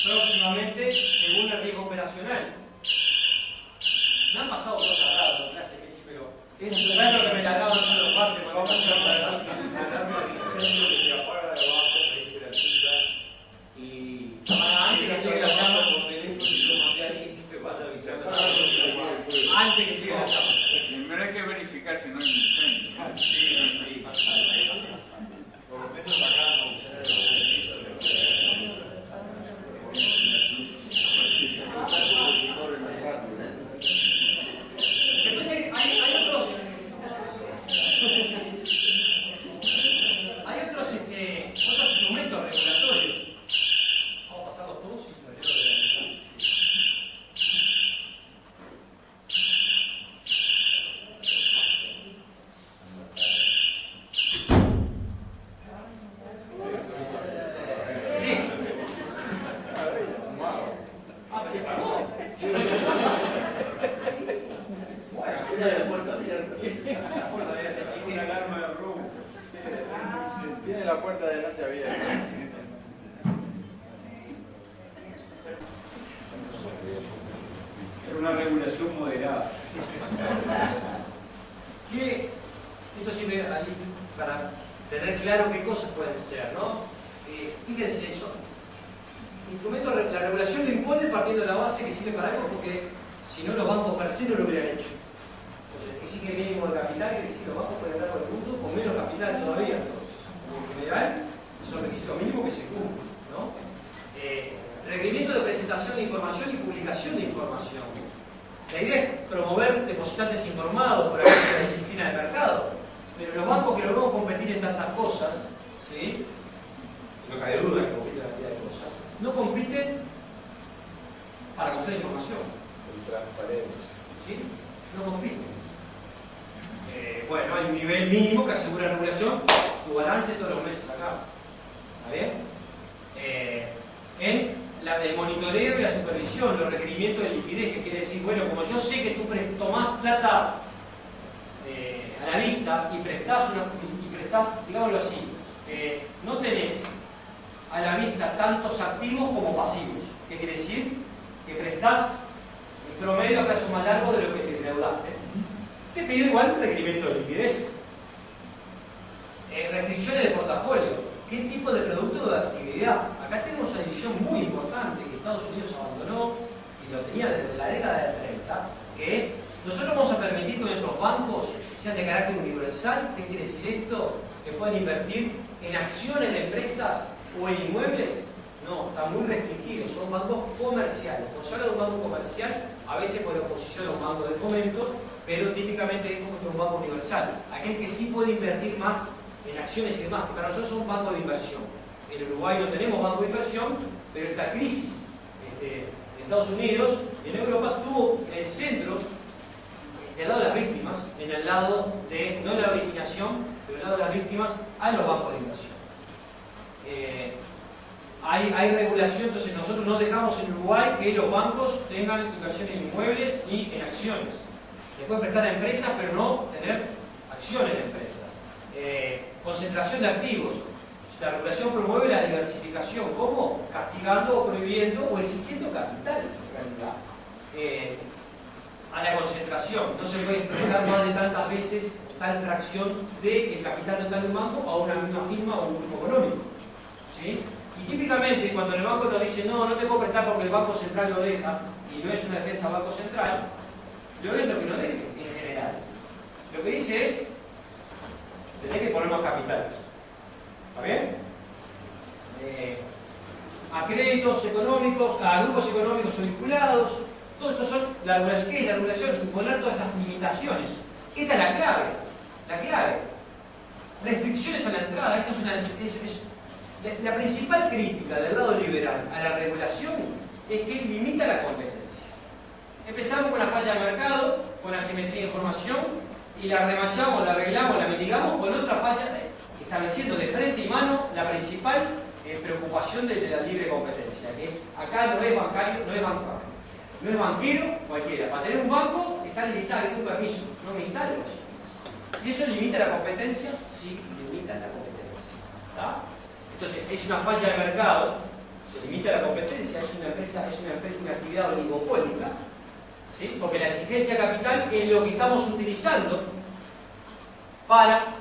próximamente según el riesgo operacional. Me han pasado cosas raras en clase, pero es raro que me la acaban solo parte cuando vamos a hacer que se apaga de abajo, me dice la chica, y antes que llegue la llama, por teléfono y yo mandé a alguien que vaya avisando. antes que llegue la llama. Primero hay que verificar si no hay incendio. Sí. Por lo menos acá no se Después hay otros instrumentos regulatorios. Vamos a pasarlos todos y me olvido de la mitad. Ah, ¿se pagó? Tiene la puerta abierta. La puerta abierta, chico. Una alarma de robo. Tiene la puerta delante abierta. Era una regulación moderada. Que esto sirve ahí para tener claro qué cosas pueden ser, ¿no? Fíjense eso. La regulación lo impone partiendo de la base que sirve para algo porque si no los bancos per se no lo hubieran hecho. Entonces, exige mínimo de capital, que decir, los bancos pueden andar por el mundo con menos capital todavía. En general, son requisitos mínimos que se cumplen, ¿no? Requerimiento de presentación de información y publicación de información. La idea es promover depositantes informados por la disciplina del mercado, pero los bancos que logramos competir en tantas cosas, ¿sí? No cabe duda que compiten en cantidad de cosas, no compiten para mostrar información. Con transparencia. ¿Sí? No compiten. Bueno, hay un nivel mínimo que asegura la regulación, tu balance todos los meses acá. ¿Está bien? En el monitoreo y la supervisión, los requerimientos de liquidez, que quiere decir, bueno, como yo sé que tú tomás plata a la vista y prestás, digámoslo así, no tenés a la vista tantos activos como pasivos. ¿Qué quiere decir? Que prestás en promedio a plazo más largo de lo que te endeudaste. Te pido igual un requerimiento de liquidez. Restricciones de portafolio. ¿Qué tipo de producto o de actividad? Acá tenemos una división muy importante que Estados Unidos abandonó y lo tenía desde la década del 30, que es, nosotros vamos a permitir que nuestros bancos sean de carácter universal. ¿Qué quiere decir esto? Que pueden invertir en acciones de empresas o en inmuebles. No, está muy restringido, son bancos comerciales. Cuando se habla de un banco comercial, a veces por oposición a un banco de fomento, pero típicamente es como un banco universal. Aquel que sí puede invertir más en acciones y demás, que para nosotros son bancos de inversión. En Uruguay no tenemos banco de inversión, pero esta crisis en Estados Unidos y en Europa tuvo en el centro, del lado de las víctimas, en el lado de, no la originación, pero del lado de las víctimas, a los bancos de inversión. Hay regulación, entonces nosotros no dejamos en Uruguay que los bancos tengan inversión en inmuebles ni en acciones. Les pueden prestar a empresas, pero no tener acciones de empresas. Concentración de activos. La regulación promueve la diversificación. ¿Cómo? Castigando o prohibiendo o exigiendo capital, en realidad. A la concentración. No se puede expresar más de tantas veces tal fracción del capital total de un banco a una misma firma o un grupo económico. ¿Sí? Y típicamente cuando el banco nos dice no te puedo prestar porque el Banco Central lo deja, y no es una defensa del Banco Central, Lo es lo que no deje, en general. Lo que dice es, tenés que poner más capitales. ¿Está bien? A créditos económicos, a grupos económicos o vinculados. Todo esto son la regulación. ¿Qué es la regulación? Imponer todas estas limitaciones. Esta es la clave. La clave. Restricciones a la entrada. Esto es la principal crítica del lado liberal a la regulación es que limita la competencia. Empezamos con la falla de mercado, con la asimetría de información, y la remachamos, la arreglamos, la mitigamos con otra falla, estableciendo de frente y mano la principal preocupación de la libre competencia, que es acá no es bancario, no es banquero cualquiera. Para tener un banco está limitado, hay un permiso, no me instale. ¿Y eso limita la competencia? Sí, limita la competencia. ¿Tá? Entonces, es una falla de mercado, se limita la competencia, es una actividad oligopólica, ¿sí? Porque la exigencia capital es lo que estamos utilizando para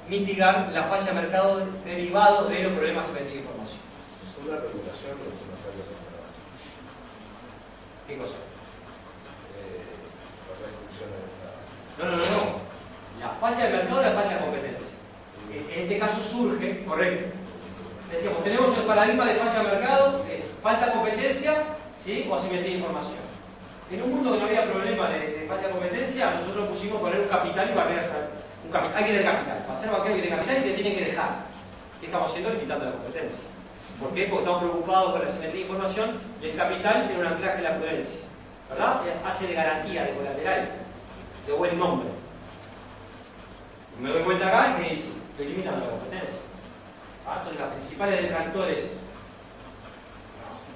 mitigar la falla de mercado derivado de los problemas de de información. Es una regulación, pero es una falla de mercado. ¿Qué cosa? La restricción del mercado. No. La falla de mercado es la falla de competencia. En este caso surge, correcto. Decíamos, tenemos el paradigma de falla de mercado, es falta de competencia, ¿sí? O asimetría de información. En un mundo que no había problema de falta de competencia, nosotros pusimos poner un capital y barreras. Hay que tener capital. Para ser banquero hay que tener capital y te tienen que dejar. ¿Qué estamos haciendo? Limitando la competencia. ¿Por qué? Porque estamos preocupados con la asimetría de información y el capital tiene un anclaje en la prudencia. ¿Verdad? Hace de garantía, de colateral, de buen nombre. Me doy cuenta acá que estoy limitando la competencia. Entonces, las principales detractores,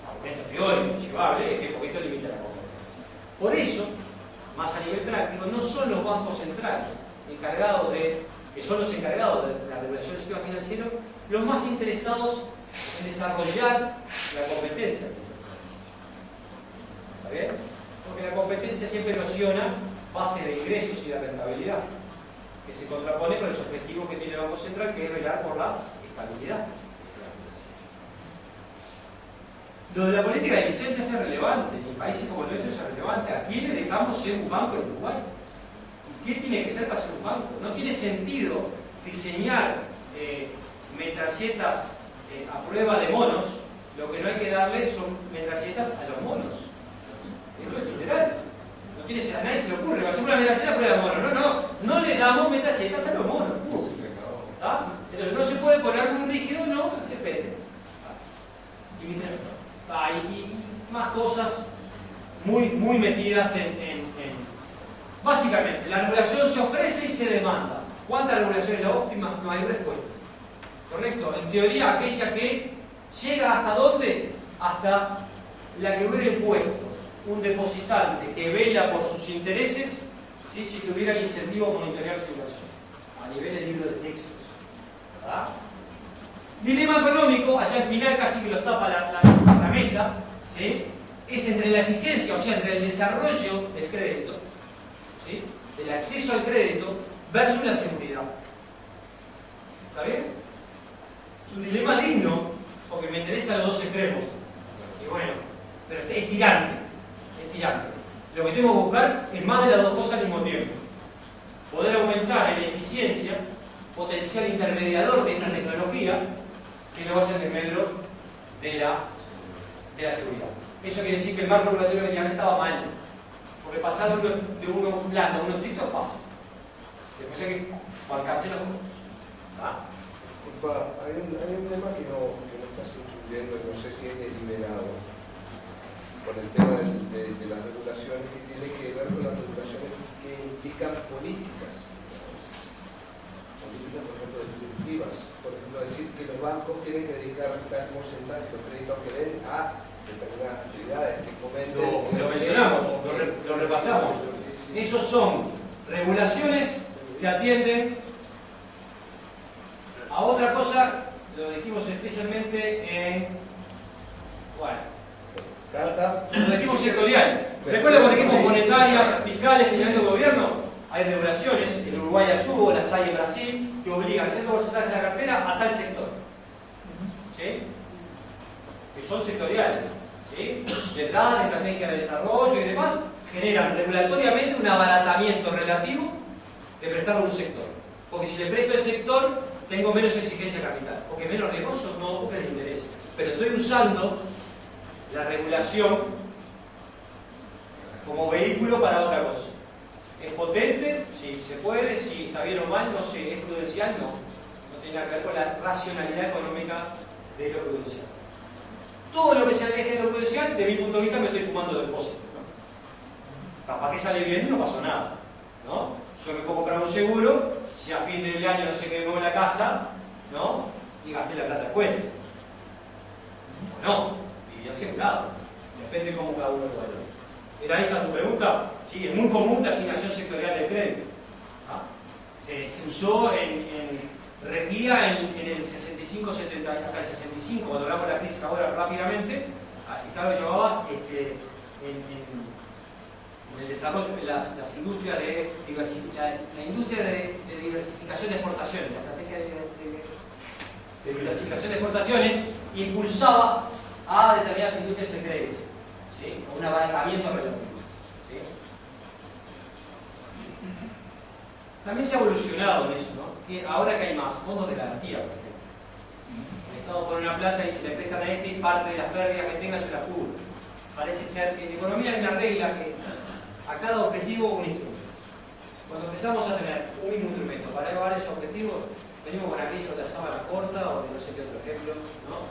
argumento teórico, llevable, es que porque esto limita la competencia. Por eso, más a nivel práctico, no son los bancos centrales que son los encargados de la regulación del sistema financiero, los más interesados en desarrollar la competencia. ¿Está bien? Porque la competencia siempre erosiona base de ingresos y de rentabilidad, que se contrapone con los objetivos que tiene el Banco Central, que es velar por la estabilidad. Lo de la política de licencias es relevante, en países como el nuestro es relevante. ¿A quién le dejamos ser un banco en Uruguay? ¿Qué tiene que ser para ser un banco? No tiene sentido diseñar metralletas a prueba de monos. Lo que no hay que darle son metralletas a los monos. Esto es literal. No tiene sentido. A nadie se le ocurre. Va a ser una metralleta a prueba de monos. No le damos metralletas a los monos. ¿Está? Entonces no se puede poner muy rígido, no, depende. Y más cosas muy metidas Básicamente, la regulación se ofrece y se demanda. ¿Cuánta regulación es la óptima? No hay respuesta. ¿Correcto? En teoría, aquella que llega hasta dónde? Hasta la que hubiera impuesto un depositante que vela por sus intereses, ¿sí? Si tuviera el incentivo a monitorear su inversión, a nivel de libro de textos. ¿Verdad? Dilema económico, allá al final casi que lo tapa la mesa, ¿sí? Es entre la eficiencia, o sea, entre el desarrollo del crédito, ¿sí? Del acceso al crédito versus la seguridad. ¿Está bien? Es un dilema digno, porque me interesan los dos extremos. Y bueno, pero es tirante. Lo que tengo que buscar es más de las dos cosas al mismo tiempo. Poder aumentar en eficiencia, potencial intermediador de esta tecnología, que no va a ser en medio de la seguridad. Eso quiere decir que el marco regulatorio que tenían estaba mal. Porque pasar de uno blando a uno estricto es fácil. Después hay que bancarse los costos. Hay un tema que no estás incluyendo, no sé si es deliberado, con el tema de las regulaciones, que tiene que ver con las regulaciones que implican políticas. Políticas, por ejemplo, distributivas. Por ejemplo, decir que los bancos tienen que dedicar tal porcentaje de los créditos que den a determinadas actividades que fomenten. Lo mencionamos, lo repasamos. Esos son regulaciones que atienden a otra cosa, lo dijimos especialmente en. Lo dijimos sectorial. ¿Recuerdan cuando dijimos monetarias, fiscales, finales de gobierno? Hay regulaciones, en Uruguay las hubo, las hay en Brasil, que obligan cierto porcentaje de la cartera a tal sector. ¿Sí? Que son sectoriales. ¿sí? Detrás de estrategia de desarrollo y demás, generan regulatoriamente un abaratamiento relativo de prestarlo a un sector. Porque si le presto el sector, tengo menos exigencia de capital. Porque menos riesgoso, no, porque les interesa. Pero estoy usando la regulación como vehículo para otra cosa. ¿Es potente? Sí, se puede. Si está bien o mal, no sé. ¿Es prudencial? No. No tiene nada que ver con la racionalidad económica de lo prudencial. Todo lo que se aleje de lo prudencial, de mi punto de vista, me estoy fumando depósito, ¿no? Capaz que sale bien y no pasó nada, ¿no? Yo me puedo comprar un seguro, si a fin del año no se quemó la casa, ¿no? Y gasté la plata de cuenta. O no, y asegurado. Depende de cómo cada uno lo valore. ¿Era esa tu pregunta? Sí, es muy común la asignación sectorial del crédito. ¿Ah? Se usó regía en el 65, 70, hasta el 65, cuando hablamos de la crisis ahora rápidamente, estaba llevaba en el desarrollo de las industrias de la industria de diversificación de exportaciones, la estrategia de diversificación de exportaciones impulsaba a determinadas industrias de crédito, ¿sí? Un abaratamiento relativo, ¿sí? También se ha evolucionado en eso, ¿no? Que ahora que hay más fondos de garantía, por ejemplo. El Estado pone una plata y se le prestan a este y parte de las pérdidas que tenga se la cubre. Parece ser que en economía hay una regla que a cada objetivo un instrumento. Cuando empezamos a tener un mismo instrumento para elevar esos objetivos, venimos con aquello de la sábana corta o de no sé qué otro ejemplo, ¿no?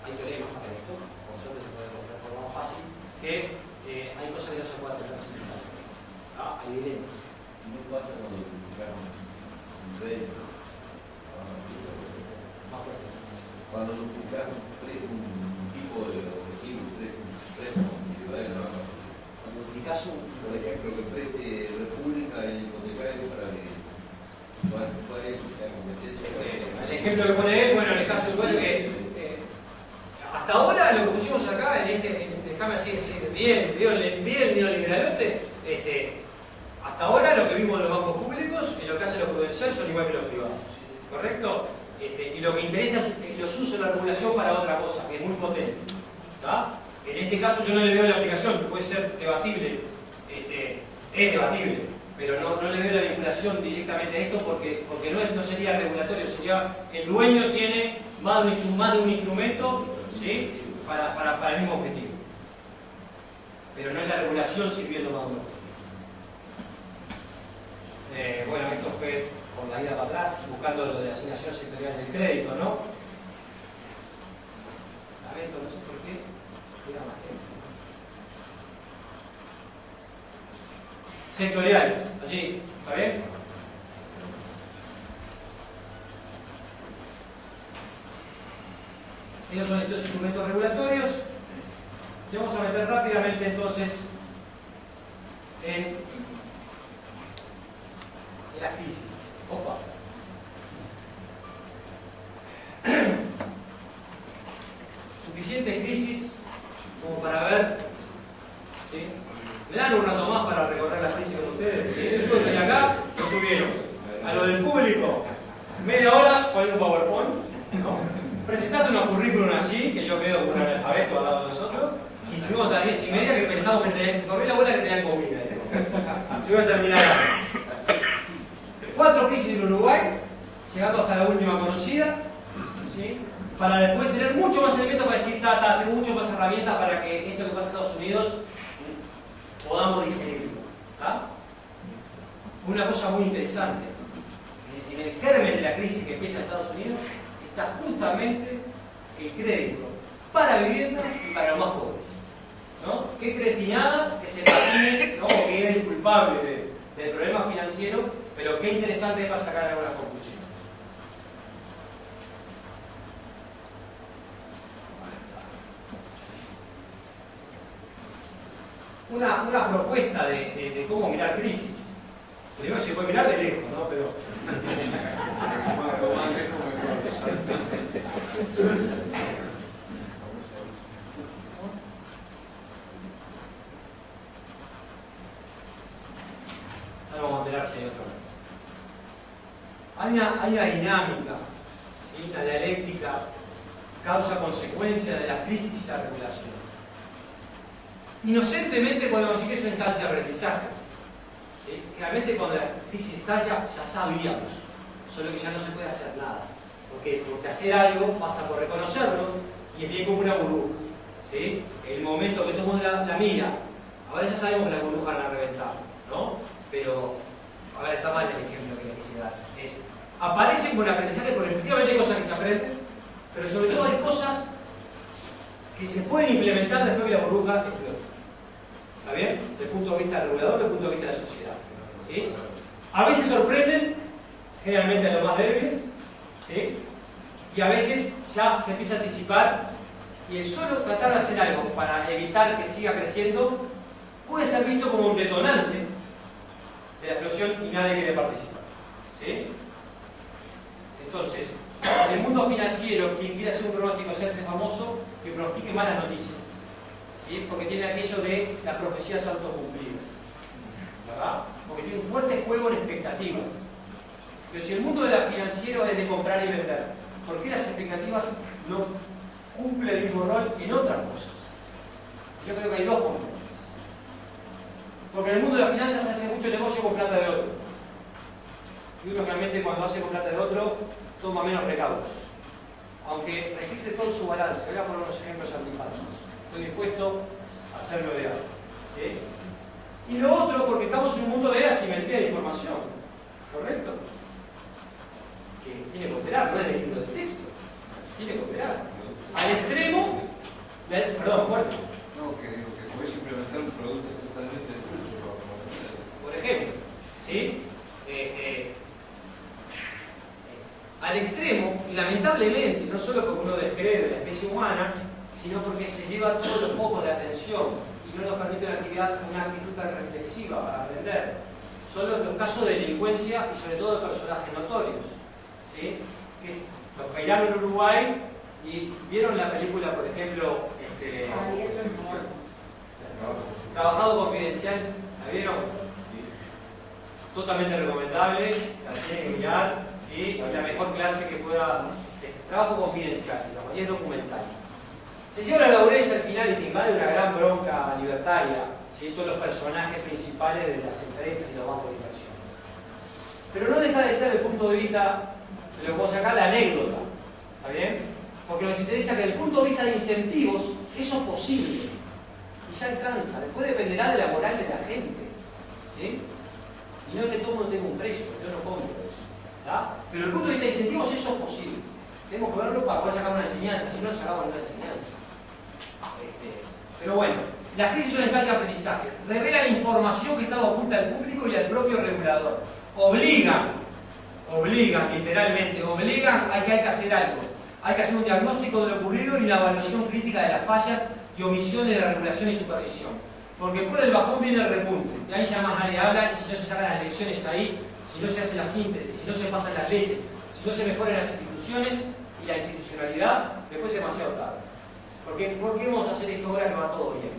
Hay teoremas para esto, por suerte se puede encontrar de forma más fácil, que hay cosas que no se pueden tener sin embargo. Hay dilemas. No pasa cuando duplicaron un crédito. Más fuerte. Cuando duplicaron un tipo de objetivo, un préstamo individual, ¿no? Cuando duplicas por ejemplo, que preste República y hipotecario para que ¿cuál es la competencia? El ejemplo que pone él, bueno, en el caso de que hasta ahora lo que pusimos acá, déjame así decir, bien neoliberalote, hasta ahora lo que vimos de los bancos públicos y lo que hacen los prudenciales son igual que los privados, ¿correcto? Y lo que interesa es los usos de la regulación para otra cosa, que es muy potente, ¿tá? En este caso yo no le veo la aplicación, puede ser debatible, es debatible, pero no le veo la vinculación directamente a esto porque no sería regulatorio, sería el dueño tiene más de un instrumento, ¿sí? para el mismo objetivo. Pero no es la regulación sirviendo más de uno. Bueno, esto fue por la ida para atrás, buscando lo de la asignación sectorial del crédito, ¿no? Lamento, no sé por qué, era más gente. Sectoriales, allí, ¿está bien? Esos son estos instrumentos regulatorios. Y vamos a meter rápidamente entonces en las crisis. Opa. Suficientes crisis como para ver, ¿sí? Me dan un rato más para recorrer las crisis con ustedes. ¿Sí? Yo estoy acá, lo tuvieron. A lo del público, media hora con un PowerPoint, ¿no? Presentaste unos currículum así, que yo quedo con un analfabeto al lado de nosotros, y estuvimos hasta las 10:30 que pensamos que se corrió la bola que tenían comida. Se iba a terminar antes. 4 crisis en Uruguay, llegando hasta la última conocida, ¿sí? Para después tener mucho más elementos para decir, tengo mucho más herramientas para que esto que pasa en Estados Unidos podamos digerirlo. Una cosa muy interesante, en el germen de la crisis que empieza en Estados Unidos, está justamente el crédito para vivienda y para los más pobres, ¿no? Qué cretinada que se patine, ¿no? O que es el culpable del problema financiero, pero qué interesante es para sacar algunas conclusiones. Una propuesta de cómo mirar crisis. Primero se puede mirar de lejos, ¿no? Pero vamos a enterarse de otra vez. Hay una dinámica, ¿sí? Una dialéctica, causa-consecuencia de la crisis y la regulación. inocentemente podemos decir que es una instancia de aprendizaje. ¿Sí? Realmente cuando la crisis estalla ya sabíamos, solo que ya no se puede hacer nada. ¿Por qué? Porque hacer algo pasa por reconocerlo y es bien como una burbuja. ¿Sí? El momento que tomo la mira, ahora ya sabemos que las burbujas van a reventar, ¿no? Pero, ahora está mal el ejemplo que le quise dar. Aparece como un aprendizaje porque efectivamente hay cosas que se aprenden, pero sobre todo hay cosas que se pueden implementar después que la burbuja explote. ¿Está bien? Desde el punto de vista del regulador, desde el punto de vista de la sociedad. ¿Sí? A veces sorprenden, generalmente a los más débiles, ¿sí? Y a veces ya se empieza a anticipar y el solo tratar de hacer algo para evitar que siga creciendo puede ser visto como un detonante de la explosión y nadie quiere participar. ¿Sí? Entonces, en el mundo financiero, quien quiere hacer un pronóstico, hacerse famoso, que pronostique malas noticias. ¿Sí? Porque tiene aquello de las profecías autocumplidas. ¿Verdad? Porque tiene un fuerte juego en expectativas. Pero si el mundo de la financiero es de comprar y vender, ¿por qué las expectativas no cumplen el mismo rol en otras cosas? Yo creo que hay dos componentes. Porque en el mundo de las finanzas se hace mucho negocio con plata de otro. Y uno realmente cuando hace con plata de otro toma menos recaudos. Aunque registre todo su balance. Voy a poner unos ejemplos antipáticos. Estoy dispuesto a hacerlo de algo. ¿Sí? Y lo otro porque estamos en un mundo de asimetría de información. ¿Correcto? Que tiene que operar, no es el libro de texto. Tiene que operar. Al extremo, perdón, fuerte. No, que digo que puedes implementar un producto totalmente distinto. Por ejemplo, ¿sí? Al extremo, y lamentablemente, no solo porque uno descree de la especie humana, sino porque se lleva todos los focos de atención y no nos permite una actitud tan reflexiva para aprender. Son los casos de delincuencia y sobre todo de personajes notorios. ¿Sí? Los peinaron en Uruguay y vieron la película, por ejemplo, Trabajado Confidencial, ¿la vieron? Totalmente recomendable, la tienen que mirar, ¿sí? La mejor clase que pueda. Trabajo Confidencial, y es documental. Se lleva la laureles al final y te invade una gran bronca libertaria, ¿sí? Todos los personajes principales de las empresas y los bancos de inversión. Pero no deja de ser, desde el punto de vista, de lo que puedo sacar, la anécdota. ¿Está bien? Porque nos interesa que desde el punto de vista de incentivos, eso es posible. Y ya alcanza. Después dependerá de la moral de la gente. ¿Sí? Y no es que todo mundo tenga un precio, yo no compro eso. ¿Tá? Pero desde el punto de vista de incentivos, eso es posible. Tenemos que verlo para poder sacar una enseñanza, si no, sacamos una enseñanza. Pero bueno, las crisis son instancias de aprendizaje. Revelan información que estaba oculta al público y al propio regulador. Obligan, literalmente, hay que hacer algo. Hay que hacer un diagnóstico de lo ocurrido y una evaluación crítica de las fallas y omisiones de la regulación y supervisión. Porque después del bajón viene el repunte. Y ahí ya más nadie habla, y si no se sacan las elecciones ahí, si no se hace la síntesis, si no se pasan las leyes, si no se mejoran las instituciones y la institucionalidad, después es demasiado tarde. ¿Por qué vamos a hacer esto ahora que va todo bien?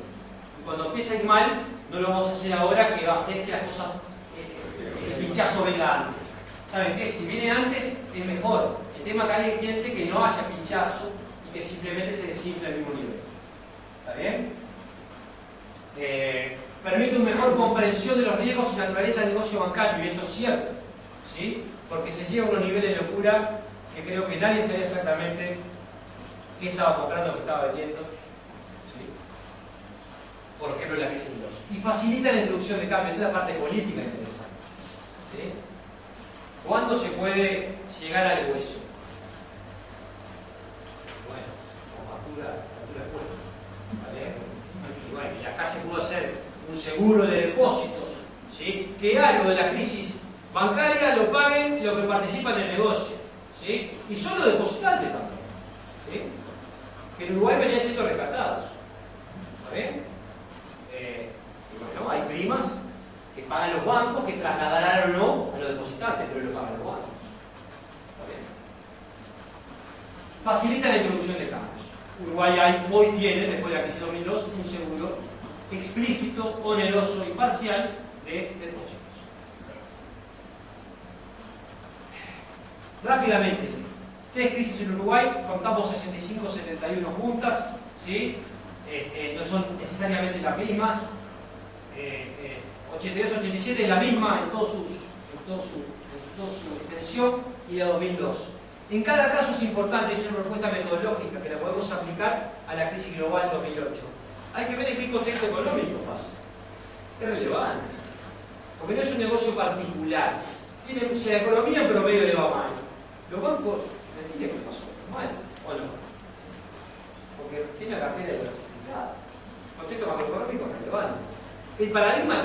Y cuando empieza a ir mal, no lo vamos a hacer ahora que va a hacer que las cosas, el pinchazo venga antes. ¿Saben qué? Si viene antes, es mejor. El tema es que alguien piense que no haya pinchazo y que simplemente se desinfle al mismo nivel. ¿Está bien? Permite una mejor comprensión de los riesgos y naturaleza del negocio bancario, y esto es cierto, ¿sí? Porque se llega a unos niveles de locura que creo que nadie sabía exactamente qué estaba comprando, qué estaba vendiendo, ¿sí? Por ejemplo, la crisis de los. Y facilita la introducción de cambio, esta es la parte política interesante, ¿sí? ¿Cuándo se puede llegar al hueso? Bueno, con factura después, ¿vale? Y bueno, y acá se pudo hacer un seguro de depósitos, ¿sí? Que algo de la crisis bancaria lo paguen los que participan en el negocio, ¿sí? Y son los depositantes también, ¿sí? Que en Uruguay venían siendo rescatados, ¿está bien? Y bueno, hay primas que pagan los bancos, que trasladarán o no a los depositantes, pero lo pagan los bancos, ¿está bien? Facilita la introducción de cambios. Uruguay hoy tiene, después de la crisis de 2002, un seguro explícito, oneroso y parcial de depósitos. Rápidamente, 3 crisis en Uruguay, contamos 65-71 juntas, ¿sí? no son necesariamente las mismas. 82-87 es la misma en toda su extensión, y la 2002. En cada caso es importante, es una propuesta metodológica que la podemos aplicar a la crisis global 2008. Hay que ver en qué contexto económico pasa. Es relevante. Porque no es un negocio particular. Si la economía en promedio le va mal, los bancos le tienen que pasar mal, ¿o no? Porque tiene la cartera diversificada. El contexto macroeconómico es relevante. El paradigma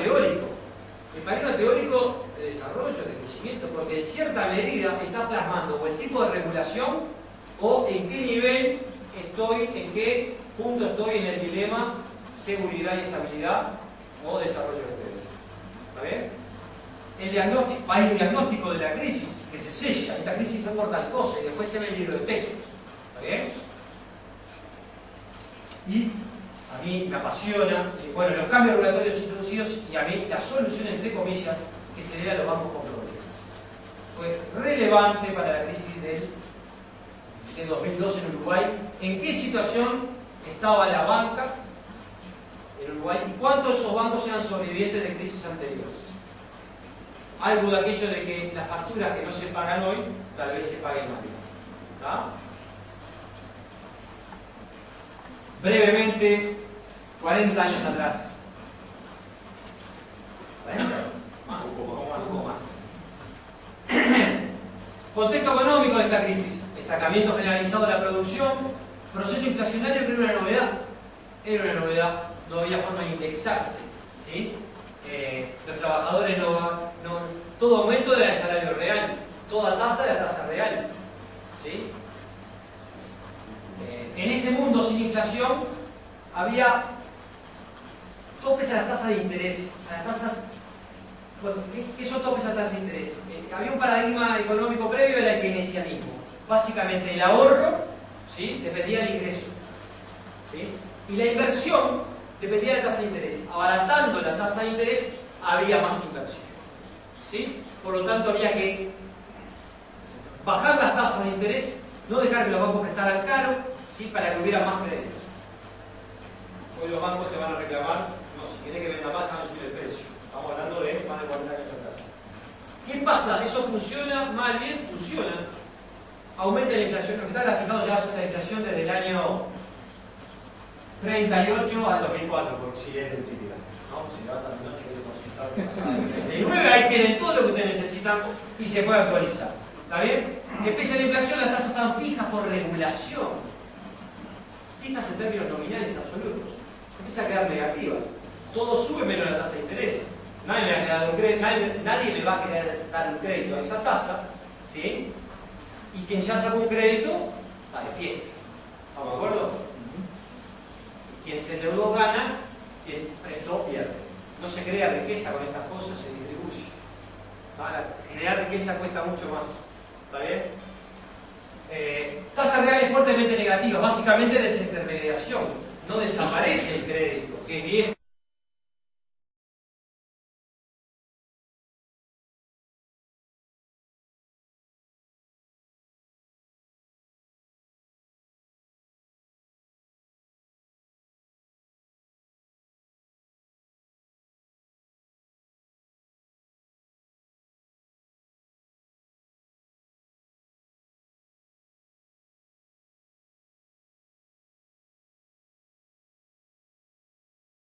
teórico de desarrollo, de crecimiento, porque en cierta medida está plasmando o el tipo de regulación o en qué nivel estoy, en qué punto estoy en el dilema seguridad y estabilidad o desarrollo de crédito. ¿Está bien? El diagnóstico, hay un diagnóstico de la crisis que se sella. Esta crisis fue por tal cosa y después se ve el libro de textos. ¿Está bien? Y a mí me apasiona, bueno, los cambios regulatorios introducidos y a mí la solución, entre comillas, que se le da a los bancos con problemas. Fue relevante para la crisis de 2002 en Uruguay. ¿En qué situación estaba la banca en Uruguay y cuántos de esos bancos eran sobrevivientes de crisis anteriores? Algo de aquello de que las facturas que no se pagan hoy, tal vez se paguen mañana. ¿Está? Brevemente, 40 años atrás. ¿40? Más, un poco más. Contexto económico de esta crisis. Destacamiento generalizado de la producción. Proceso inflacionario que era una novedad. Era una novedad. No había forma de indexarse. ¿Sí? Los trabajadores todo aumento era de salario real. Toda tasa era tasa real. ¿Sí? En ese mundo sin inflación había topes a las tasas de interés, a las tasas. Bueno, ¿qué son topes a las tasas de interés? Había un paradigma económico previo, era el keynesianismo. Básicamente el ahorro, ¿sí?, dependía del ingreso, ¿sí?, y la inversión dependía de la tasa de interés. Abaratando la tasa de interés había más inversión, ¿sí? Por lo tanto había que bajar las tasas de interés, no dejar que los bancos prestaran caro, ¿sí?, para que hubiera más créditos. Hoy los bancos te van a reclamar, no, si querés que venda más, van a subir el precio. Estamos hablando de más de 40 años atrás. ¿Qué pasa? ¿Eso funciona? Mal, bien, funciona. Aumenta la inflación. Lo que está graficado ya es la inflación desde el año 38 al 2004, por si es de utilidad. ¿No? Si va tan noche de depositar el 39, ahí tienen todo lo que ustedes necesitan y se puede actualizar. ¿Está bien? Empieza la inflación, las tasas están fijas por regulación. Fijas en términos nominales absolutos. Empieza a quedar negativas. Todo sube menos la tasa de interés. Nadie me va a querer dar un crédito a esa tasa, ¿sí? Y quien ya sacó un crédito está de fiesta. ¿Estamos de acuerdo? Quien se endeudó gana, quien prestó pierde. No se crea riqueza con estas cosas, se distribuye. Para crear riqueza cuesta mucho más. ¿Está bien? Tasas reales fuertemente negativas, básicamente desintermediación. No desaparece el crédito, que es bien.